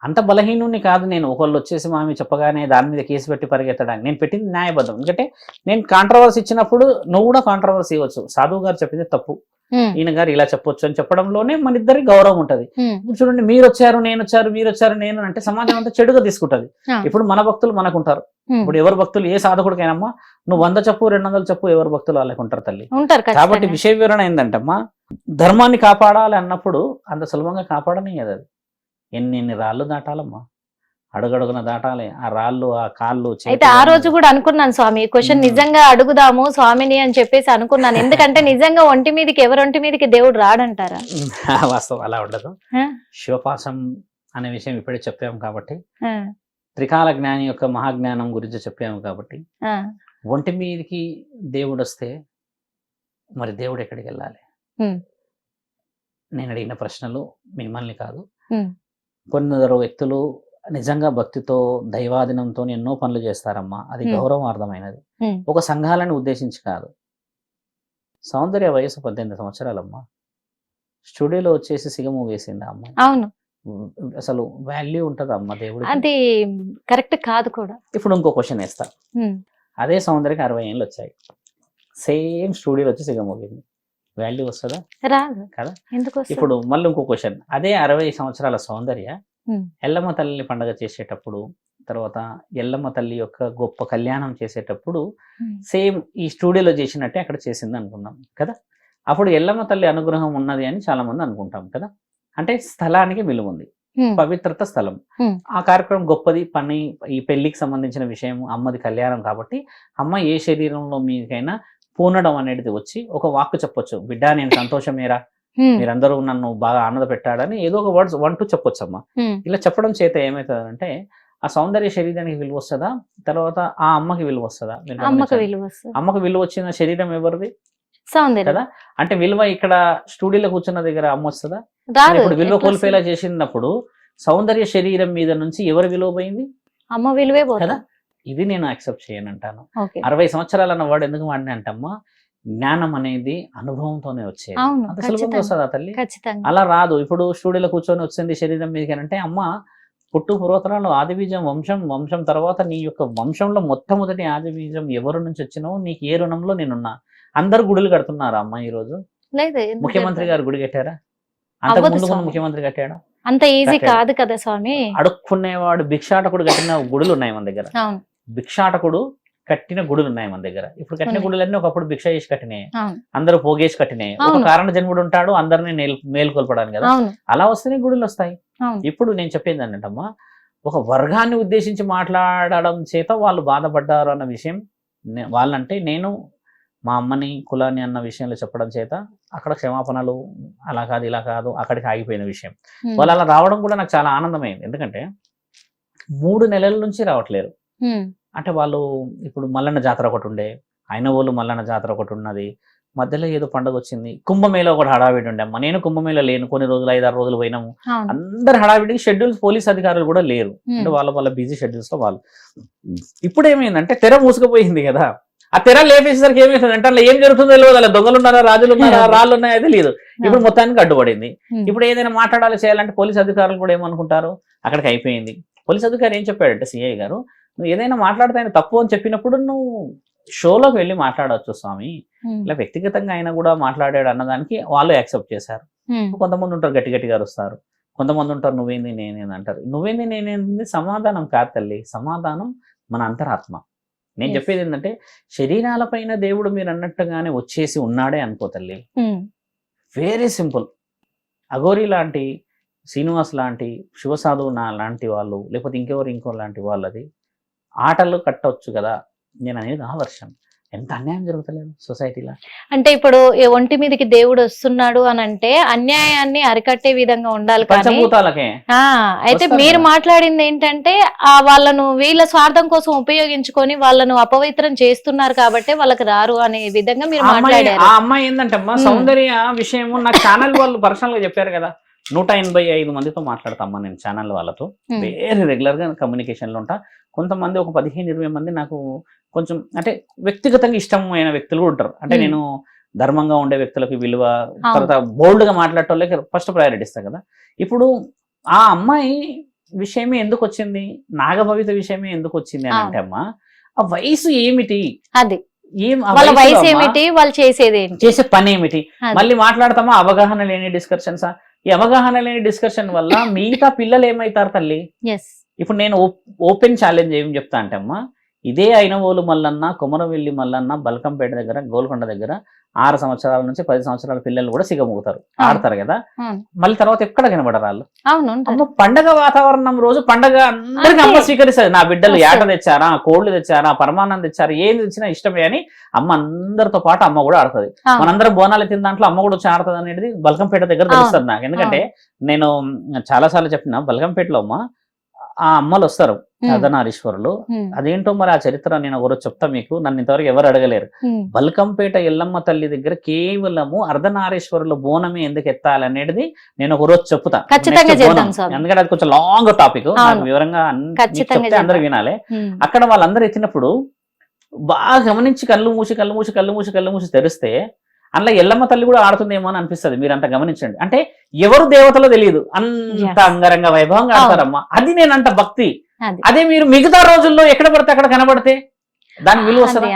అంత బలహీనుని కాదు నేను. ఒకళ్ళు వచ్చేసి మామి చెప్పగానే దాని మీద కేసు పెట్టి పరిగెత్తడానికి నేను పెట్టింది న్యాయబద్ధం. ఎందుకంటే నేను కాంట్రవర్సీ ఇచ్చినప్పుడు నువ్వు కూడా కాంట్రవర్సీ ఇవ్వచ్చు. సాధువు గారు చెప్పింది తప్పు, ఈయన గారు ఇలా చెప్పొచ్చు అని చెప్పడంలోనే మన ఇద్దరి గౌరవం ఉంటది. ఇప్పుడు చూడండి, మీరు వచ్చారు నేను వచ్చారు, మీరు వచ్చారు నేను అంటే సమాజం అంతా చెడుగా తీసుకుంటది. ఇప్పుడు మన భక్తులు మనకుంటారు. ఇప్పుడు ఎవరు భక్తులు ఏ సాధకుడికైనమ్మా, నువ్వు 100 చెప్పు 200 చెప్పు, ఎవరు భక్తులు వాళ్ళకి ఉంటారు తల్లి. కాబట్టి విషయ వివరణ ఏంటంటమ్మా, ధర్మాన్ని కాపాడాలి అన్నప్పుడు అంత సులభంగా కాపాడని కదా, అది ఎన్ని రాళ్ళు దాటాలమ్మా. అడుగడుగున దాటాలి, ఆ రాళ్ళు, ఆ కాళ్ళు, అయితే ఆ రోజు కూడా అనుకున్నాను స్వామి క్వశ్చన్ నిజంగా అడుగుదాము స్వామిని అని చెప్పేసి అనుకున్నాను. ఎందుకంటే నిజంగా ఒంటి మీదకి ఎవరొంటి మీదకి దేవుడు రాడంటారా? వాస్తవం అలా ఉండదు. ఆ? శివపాశం అనే విషయం ఇప్పుడే చెప్పాము కాబట్టి, ఆ, త్రికాల జ్ఞాని యొక్క మహాజ్ఞానం గురించి చెప్పాము కాబట్టి, ఆ, ఒంటి మీదకి దేవుడు వస్తే మరి దేవుడు ఎక్కడికి వెళ్ళాలి? ఉమ్, నేను అడిగిన ప్రశ్నలు మిమ్మల్ని కాదు, ఉమ్, కొందరు వ్యక్తులు నిజంగా భక్తితో దైవాధీనంతో ఎన్నో పనులు చేస్తారమ్మా, అది Hmm. గౌరవార్థమైనది. ఉమ్. ఒక సంఘాలను ఉద్దేశించి కాదు. సౌందర్య వయసు 18 సంవత్సరాలమ్మా, స్టూడియోలో వచ్చేసి సిగము వేసింది అమ్మ. అవును, అసలు వాల్యూ ఉంటుందా అమ్మ దేవుడికి? అది కరెక్ట్ కాదు కూడా. ఇప్పుడు ఇంకో క్వశ్చన్ వేస్తా. ఉమ్, అదే సౌందర్యకి 60 ఏళ్ళు వచ్చాయి, సేమ్ స్టూడియోలో వచ్చి సిగము వేసింది, వాల్యూ వస్తుందా? రాదు కదా. ఎందుకు వస్తుంది? ఇప్పుడు మళ్ళీ ఇంకో క్వశ్చన్, అదే 60 సంవత్సరాల సౌందర్య Hmm. ఎల్లమ్మ తల్లిని పండగ చేసేటప్పుడు, తర్వాత ఎల్లమ్మ తల్లి యొక్క గొప్ప కళ్యాణం చేసేటప్పుడు ఉమ్, సేమ్ ఈ స్టూడియోలో చేసినట్టే అక్కడ చేసింది అనుకున్నాం కదా. అప్పుడు ఎల్లమ్మ తల్లి అనుగ్రహం ఉన్నది అని చాలా మంది అనుకుంటాం కదా. అంటే స్థలానికి విలువ ఉంది, ఉమ్, పవిత్రత స్థలం. Hmm. ఆ కార్యక్రమం గొప్పది, పని, ఈ పెళ్లికి సంబంధించిన విషయం, అమ్మది కళ్యాణం కాబట్టి అమ్మ ఏ శరీరంలో మీకైనా పూనడం అనేది వచ్చి ఒక వాక్కు చెప్పొచ్చు, బిడ్డ నేను సంతోషమేరా, ఉమ్, మీరందరూ నన్ను బాగా ఆనంద పెట్టాడని ఏదో ఒక వర్డ్స్ 1 2 చెప్పొచ్చు అమ్మ. ఉమ్, ఇలా చెప్పడం చేత ఏమవుతుందంటే ఆ సౌందర్య శరీరానికి విలువ వస్తుందా, తర్వాత ఆ అమ్మకి విలువ వస్తుందా? మీరు అమ్మకు గమనించండి. విలువ వస్తుంది. అమ్మకు విలువ వచ్చిన శరీరం ఎవరిది సౌందర్యం కదా. అంటే విలువ ఇక్కడ స్టూడియోలో కూర్చున్న దగ్గర అమ్మ వస్తుందా? రాదు. ఇప్పుడు విలువ ఎట్లా కోల్పోయేలా వస్తుంది? చేసినప్పుడు సౌందర్య శరీరం మీద నుంచి ఎవరి విలువ పోయింది అమ్మ విలువే కదా. పోతుంది. ఇది నేను యాక్సెప్ట్ చేయను అంటాను. ఓకే, 60 సంవత్సరాలు అన్న వాడు ఎందుకు వాడిని అంటమ్మా, జ్ఞానం అనేది అనుభవంతోనే వచ్చేది. అవును, అంత సులభంగా ఖచ్చితంగా వస్తుందా తల్లి? ఖచ్చితంగా. అలా రాదు. ఇప్పుడు స్టూడియోలో కూర్చొని వచ్చింది శరీరం మీదకి అంటే అమ్మ పుట్టు పూర్వతరాలు ఆదిబీజం వంశం తర్వాత నీ యొక్క వంశంలో మొట్టమొదటి ఆదిబీజం ఎవరి నుంచి వచ్చినావు, నీకు ఏ రుణంలో నేనున్నా. అందరు గుడులు కడుతున్నారా అమ్మ ఈ రోజు? లేదు, ఎందుకు ముఖ్యమంత్రి చెప్పారు? గారు గుడి కట్టారా? అంతకు అవ్వదు ముందు కూడా స్వామి. ముఖ్యమంత్రి కట్టాడా? అంత ఈజీ కట్టాడు. కాదు కదా స్వామి. అడుక్కునేవాడు భిక్షాటకుడు కట్టిన గుడులు ఉన్నాయి మన దగ్గర. అవును, భిక్షాటకుడు కట్టిన గుడులు ఉన్నాయి మన దగ్గర. ఇప్పుడు కట్టిన ఉన్నాయి. గుడులన్నీ ఒకప్పుడు భిక్ష చేసి కట్టినాయి, అవును, అందరూ పోగేసి కట్టినాయి. ఒక అవును. కారణ జన్ముడు ఉంటాడు అందరినీ మేల్కొల్పడానికి కదా. అవును, అలా వస్తేనే గుడులు వస్తాయి. అవును. ఇప్పుడు నేను చెప్పేది ఏంటంటమ్మా, ఒక వర్గాన్ని ఉద్దేశించి మాట్లాడడం చేత వాళ్ళు బాధపడ్డారు అన్న విషయం, వాళ్ళంటే నేను మా అమ్మని కులాన్ని అన్న విషయంలో చెప్పడం చేత అక్కడ క్షమాపణలు అలా కాదు ఇలా కాదు అక్కడికి ఆగిపోయిన విషయం. ఉమ్, వాళ్ళు అలా రావడం కూడా నాకు చాలా ఆనందమైంది. ఎందుకంటే 3 నెలల నుంచి రావట్లేరు. ఉమ్, అంటే వాళ్ళు ఇప్పుడు మల్లన్న జాతర ఒకటి ఉండే, ఐనవోలు మల్లన్న జాతర ఒకటి ఉన్నది, మధ్యలో ఏదో పండుగ వచ్చింది, కుంభమేళ ఒకటి హడావిడి ఉండే అమ్మ. నేను కుంభమేళ లేను, కొన్ని రోజులు 5-6 రోజులు పోయినాము. అవును, అందరు హడావిడికి షెడ్యూల్స్, పోలీస్ అధికారులు కూడా లేరు. అంటే వాళ్ళ బిజీ షెడ్యూల్స్ లో వాళ్ళు. ఇప్పుడు ఏమైందంటే తెర మూసుకుపోయింది కదా. ఆ తెర లేపేసరికి ఏమైతుంది అంటే అలా ఏం జరుగుతుందో తెలియదు, అలా దొంగలు ఉన్నారా, రాజులు ఉన్నారా, రాళ్ళు ఉన్నాయా తెలియదు. ఇప్పుడు మొత్తానికి అడ్డుపడింది. ఇప్పుడు ఏదైనా మాట్లాడాలి చేయాలంటే పోలీస్ అధికారులు కూడా ఏమనుకుంటారు, అక్కడికి అయిపోయింది. పోలీస్ అధికారి ఏం చెప్పాడంటే సిఐ గారు, నువ్వు ఏదైనా మాట్లాడితే ఆయన తప్పు అని చెప్పినప్పుడు నువ్వు షోలోకి వెళ్ళి మాట్లాడవచ్చు స్వామి, ఇలా వ్యక్తిగతంగా అయినా కూడా మాట్లాడాడు అన్నదానికి వాళ్ళు యాక్సెప్ట్ చేశారు. కొంతమంది ఉంటారు గట్టి గట్టిగా అరుస్తారు, కొంతమంది ఉంటారు నువ్వేంది నేనేంది అంటారు. నువ్వేంది నేనేంది సమాధానం కాదు తల్లి, సమాధానం మన అంతరాత్మ. నేను చెప్పేది ఏంటంటే శరీరాలపైన దేవుడు మీరు అన్నట్టుగానే వచ్చేసి ఉన్నాడే అనుకో తల్లి. Very simple. అఘోరి లాంటి, శ్రీనివాస్ లాంటి, శివసాధువు లాంటి వాళ్ళు, లేకపోతే ఇంకో లాంటి వాళ్ళది ఆటలు కట్టవచ్చు కదా. నేను అనేది ఆ వర్షం. ఎంత అన్యాయం జరుగుతలేదు సొసైటీలో. అంటే ఇప్పుడు ఒంటి మీదకి దేవుడు వస్తున్నాడు అని అంటే అన్యాయాన్ని అరికట్టే విధంగా ఉండాలి. పంచభూతాలకే అయితే మీరు మాట్లాడింది ఏంటంటే వాళ్ళను వీళ్ళ స్వార్థం కోసం ఉపయోగించుకొని వాళ్ళను అపవిత్రం చేస్తున్నారు కాబట్టి వాళ్ళకి రారు అనే విధంగా మీరు మాట్లాడారు. ఆ అమ్మాయి ఏంటంటే అమ్మా సౌందర్య విషయం నాకు ఛానల్ వాళ్ళు పర్సనల్ గా చెప్పారు కదా, 185 మందితో మాట్లాడతామ్మా నేను ఛానల్ వాళ్ళతో, వేరే రెగ్యులర్ గా కమ్యూనికేషన్ లో ఉంటా. కొంతమంది ఒక 15-20 మంది నాకు కొంచెం అంటే వ్యక్తిగతంగా ఇష్టమైన వ్యక్తులు కూడా ఉంటారు. అంటే నేను ధర్మంగా ఉండే వ్యక్తులకు విలువ, తర్వాత బోల్డ్ గా మాట్లాడటోళ్ళకి ఫస్ట్ ప్రయారిటీ ఇస్తా కదా. ఇప్పుడు ఆ అమ్మాయి విషయమే ఎందుకు వచ్చింది, నాగభవిత విషయమే ఎందుకు వచ్చింది అని అంటే అమ్మా, ఆ వయసు ఏమిటి, అది వాళ్ళ వయసు ఏమిటి, వాళ్ళు చేసేది చేసే పని ఏమిటి, మళ్ళీ మాట్లాడతామా అవగాహన లేని డిస్కషన్స్. ఈ అవగాహన లేని డిస్కషన్ వల్ల మిగతా పిల్లలు ఏమైతారు తల్లి. ఇప్పుడు నేను ఓపెన్ ఛాలెంజ్ ఏం చెప్తా అంటే అమ్మా, ఇదే అయినవోలు మల్లన్న, కొమరవెల్లి మల్లన్న, బల్కంపేట దగ్గర, గోల్కొండ దగ్గర 6 సంవత్సరాల నుంచి 10 సంవత్సరాల పిల్లలు కూడా సిగమూగుతారు, ఆడతారు కదా. మళ్ళీ తర్వాత ఎక్కడ కనబడరు వాళ్ళు. అమ్మ పండగ వాతావరణం రోజు పండగ అందరికి అమ్మ స్వీకరిస్తుంది. నా బిడ్డలు ఏట తెచ్చారా, కోళ్లు తెచ్చారా, పరమాన్నం తెచ్చారా, ఏది తెచ్చినా ఇష్టమే అని అమ్మ అందరితో పాటు అమ్మ కూడా ఆడుతుంది. మనందరం బోనాలు తిన్న దాంట్లో అమ్మ కూడా వచ్చి ఆడుతుంది అనేది బల్కంపేట దగ్గర తెలుస్తుంది నాకు. ఎందుకంటే నేను చాలా సార్లు చెప్పిన, బల్కంపేటలో అమ్మ ఆ అమ్మలు వస్తారు అర్ధనారీశ్వరులు. అదేంటో మరి ఆ చరిత్ర నేను ఒకరోజు చెప్తా మీకు, నన్ను ఇంతవరకు ఎవరు అడగలేరు. బల్కంపేట ఎల్లమ్మ తల్లి దగ్గర కేవలము అర్ధనారీశ్వరులు బోనమే ఎందుకు ఎత్తాలనేది నేను ఒకరోజు చెప్తా. ఎందుకంటే అది కొంచెం లాంగ్ టాపిక్, వివరంగా చెప్తే అందరు వినాలి. అక్కడ వాళ్ళందరూ ఎత్తినప్పుడు బాగా గమనించి కళ్ళు మూసి తెరిస్తే అందులో ఎల్లమ్మ తల్లి కూడా ఆడుతుందేమో అని అనిపిస్తుంది. మీరు అంత గమనించండి. అంటే ఎవరు దేవతలో తెలియదు, అంత అంగరంగ వైభవంగా ఆడతారమ్మా. అది నేనంట భక్తి. అదే మీరు మిగతా రోజుల్లో ఎక్కడ పడితే అక్కడ కనబడితే దాని విలువ వస్తుంది.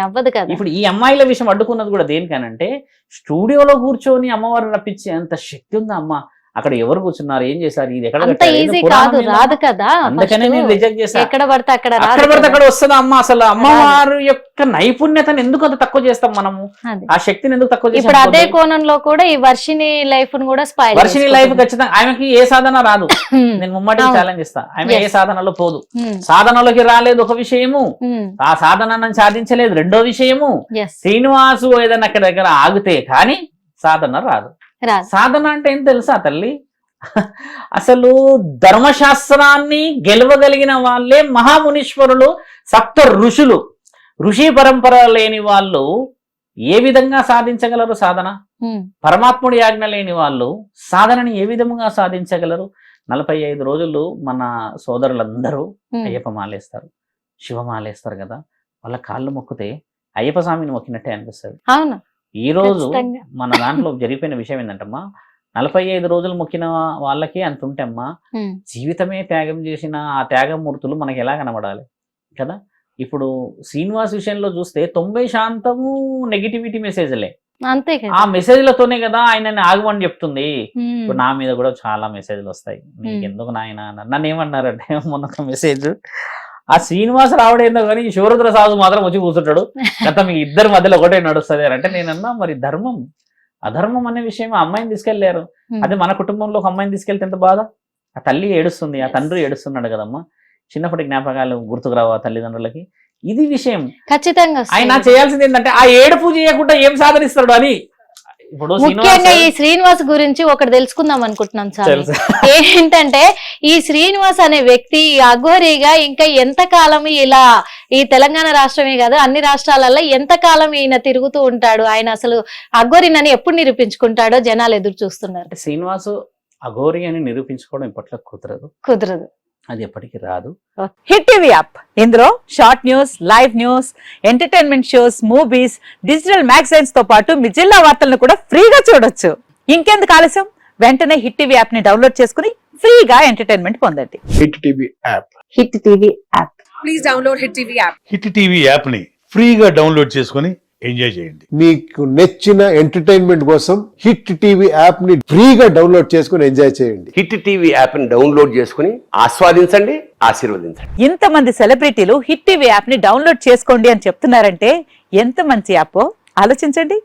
ఇప్పుడు ఈ అమ్మాయిల విషయం అడ్డుకున్నది కూడా దేనికనంటే, స్టూడియోలో కూర్చొని అమ్మవారు రప్పించే అంత శక్తి ఉందా అమ్మ? అక్కడ ఎవరు కూర్చున్నారు, ఏం చేశారు, ఇది ఎక్కడ రాదు కదా. అందుకనే నేను రిజెక్ట్ చేశాను. ఎక్కడ పడితే అక్కడ వస్తుందా అమ్మ? అసలు అమ్మవారు యొక్క నైపుణ్యతను ఎందుకు అంత తక్కువ చేస్తాం మనము? ఆ శక్తిని ఎందుకు తక్కువ చేస్తాం? ఇప్పుడు అదే కోణంలో కూడా ఈ వర్షిని లైఫ్ కూడా స్పాయిల్. వర్షిని లైఫ్ ఖచ్చితంగా ఆమెకి ఏ సాధన రాదు. నేను ముమ్మటికి ఛాలెంజ్ ఇస్తా. ఆమె ఏ సాధనలో పోదు. సాధనలోకి రాలేదు ఒక విషయము, ఆ సాధన సాధించలేదు రెండో విషయము. శ్రీనివాసు ఏదైనా అక్కడ దగ్గర ఆగితే కానీ సాధన రాదు. సాధన అంటే ఏం తెలుసా తల్లి? అసలు ధర్మశాస్త్రాన్ని గెలవగలిగిన వాళ్ళే మహామునీశ్వరులు, సప్త ఋషులు. ఋషి పరంపర లేని వాళ్ళు ఏ విధంగా సాధించగలరు సాధన? పరమాత్ముడి ఆజ్ఞ లేని వాళ్ళు సాధనని ఏ విధంగా సాధించగలరు? 45 రోజులు మన సోదరులందరూ అయ్యప్ప మాలేస్తారు, శివమాలేస్తారు కదా. వాళ్ళ కాళ్ళు మొక్కితే అయ్యప్ప స్వామిని మొక్కినట్టే అనిపిస్తుంది. అవును. ఈ రోజు మన దాంట్లో జరిగిపోయిన విషయం ఏంటంటమ్మా, 45 రోజులు మొక్కిన వాళ్ళకి అంత ఉంటే అమ్మా, జీవితమే త్యాగం చేసిన ఆ త్యాగమూర్తులు మనకి ఎలా కనబడాలి కదా. ఇప్పుడు శ్రీనివాస్ విషయంలో చూస్తే 90% నెగిటివిటీ మెసేజ్లే. అంతే, ఆ మెసేజ్లతోనే కదా ఆయనని ఆగమని చెప్తుంది. ఇప్పుడు నా మీద కూడా చాలా మెసేజ్లు వస్తాయి, నీకు ఎందుకు నాయన నన్ను ఏమన్నారంటే, మొన్న ఒక మెసేజ్, ఆ శ్రీనివాస రావడేందో కానీ ఈ శివరుద్ర సాధు మాత్రం వచ్చి కూర్చుంటాడు గత మీ ఇద్దరి మధ్యలో ఒకటే నడుస్తుంది అంటే, నేనన్నా మరి ధర్మం అధర్మం అనే విషయం ఆ అమ్మాయిని తీసుకెళ్లారు. అదే మన కుటుంబంలో ఒక అమ్మాయిని తీసుకెళ్తే ఎంత బాధ. ఆ తల్లి ఏడుస్తుంది, ఆ తండ్రి ఏడుస్తున్నాడు కదమ్మా. చిన్నప్పటి జ్ఞాపకాలు గుర్తుకు రావు ఆ తల్లిదండ్రులకి. ఇది విషయం ఖచ్చితంగా. ఆయన చేయాల్సింది ఏంటంటే ఆ ఏడుపు చేయకుండా ఏం సాధనిస్తాడు అని. ఇప్పుడు ముఖ్యంగా ఈ శ్రీనివాస్ గురించి ఒకటి తెలుసుకుందాం అనుకుంటున్నాను సార్. ఏంటంటే ఈ శ్రీనివాస్ అనే వ్యక్తి అఘోరీగా ఇంకా ఎంత కాలం ఇలా ఈ తెలంగాణ రాష్ట్రమే కాదు అన్ని రాష్ట్రాలలో ఎంత కాలం ఈయన తిరుగుతూ ఉంటాడు, ఆయన అసలు అఘోరినని ఎప్పుడు నిరూపించుకుంటాడో జనాలు ఎదురు చూస్తున్నారు. శ్రీనివాస్ అఘోరి అని నిరూపించుకోవడం ఇప్పట్లో కుదరదు, అది ఎప్పటికీ రాదు. హిట్ టీవీ యాప్, ఇందులో short news, live news, entertainment shows, movies, digital magazines తో పాటు మీ జిల్లా వార్తలను కూడా ఫ్రీగా చూడొచ్చు. ఇంకెందుకు ఆలస్యం, వెంటనే హిట్ టీవీ యాప్ ని డౌన్లోడ్ చేసుకుని ఫ్రీగా ఎంటర్టైన్మెంట్ పొందండి. Hit TV app, hit TV app, please download hit TV app. Hit TV app ని ఫ్రీగా డౌన్లోడ్ చేసుకుని ఎంజాయ్ చేయండి. మీకు నచ్చిన ఎంటర్టైన్మెంట్ కోసం హిట్ టీవీ యాప్ ని ఫ్రీగా డౌన్లోడ్ చేసుకుని ఎంజాయ్ చేయండి. హిట్ టీవీ యాప్ ని డౌన్లోడ్ చేసుకుని ఆస్వాదించండి, ఆశీర్వదించండి. ఇంతమంది సెలబ్రిటీలు హిట్ టీవీ యాప్ ని డౌన్లోడ్ చేసుకోండి అని చెప్తున్నారంటే ఎంత మంచి యాప్ ఆలోచించండి.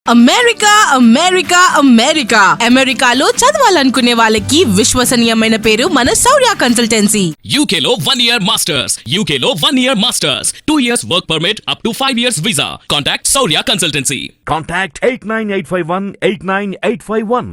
అమెరికా అమెరికా అమెరికా అమెరికాలో చదవాలనుకునే వాళ్ళకి విశ్వసనీయమైన పేరు మన శౌర్య కన్సల్టెన్సీ. UK లో 1 year masters, UK లో 1 year masters, 2 years work permit up to 5 years visa. Contact Saurya Consultancy. Contact 89851 89851.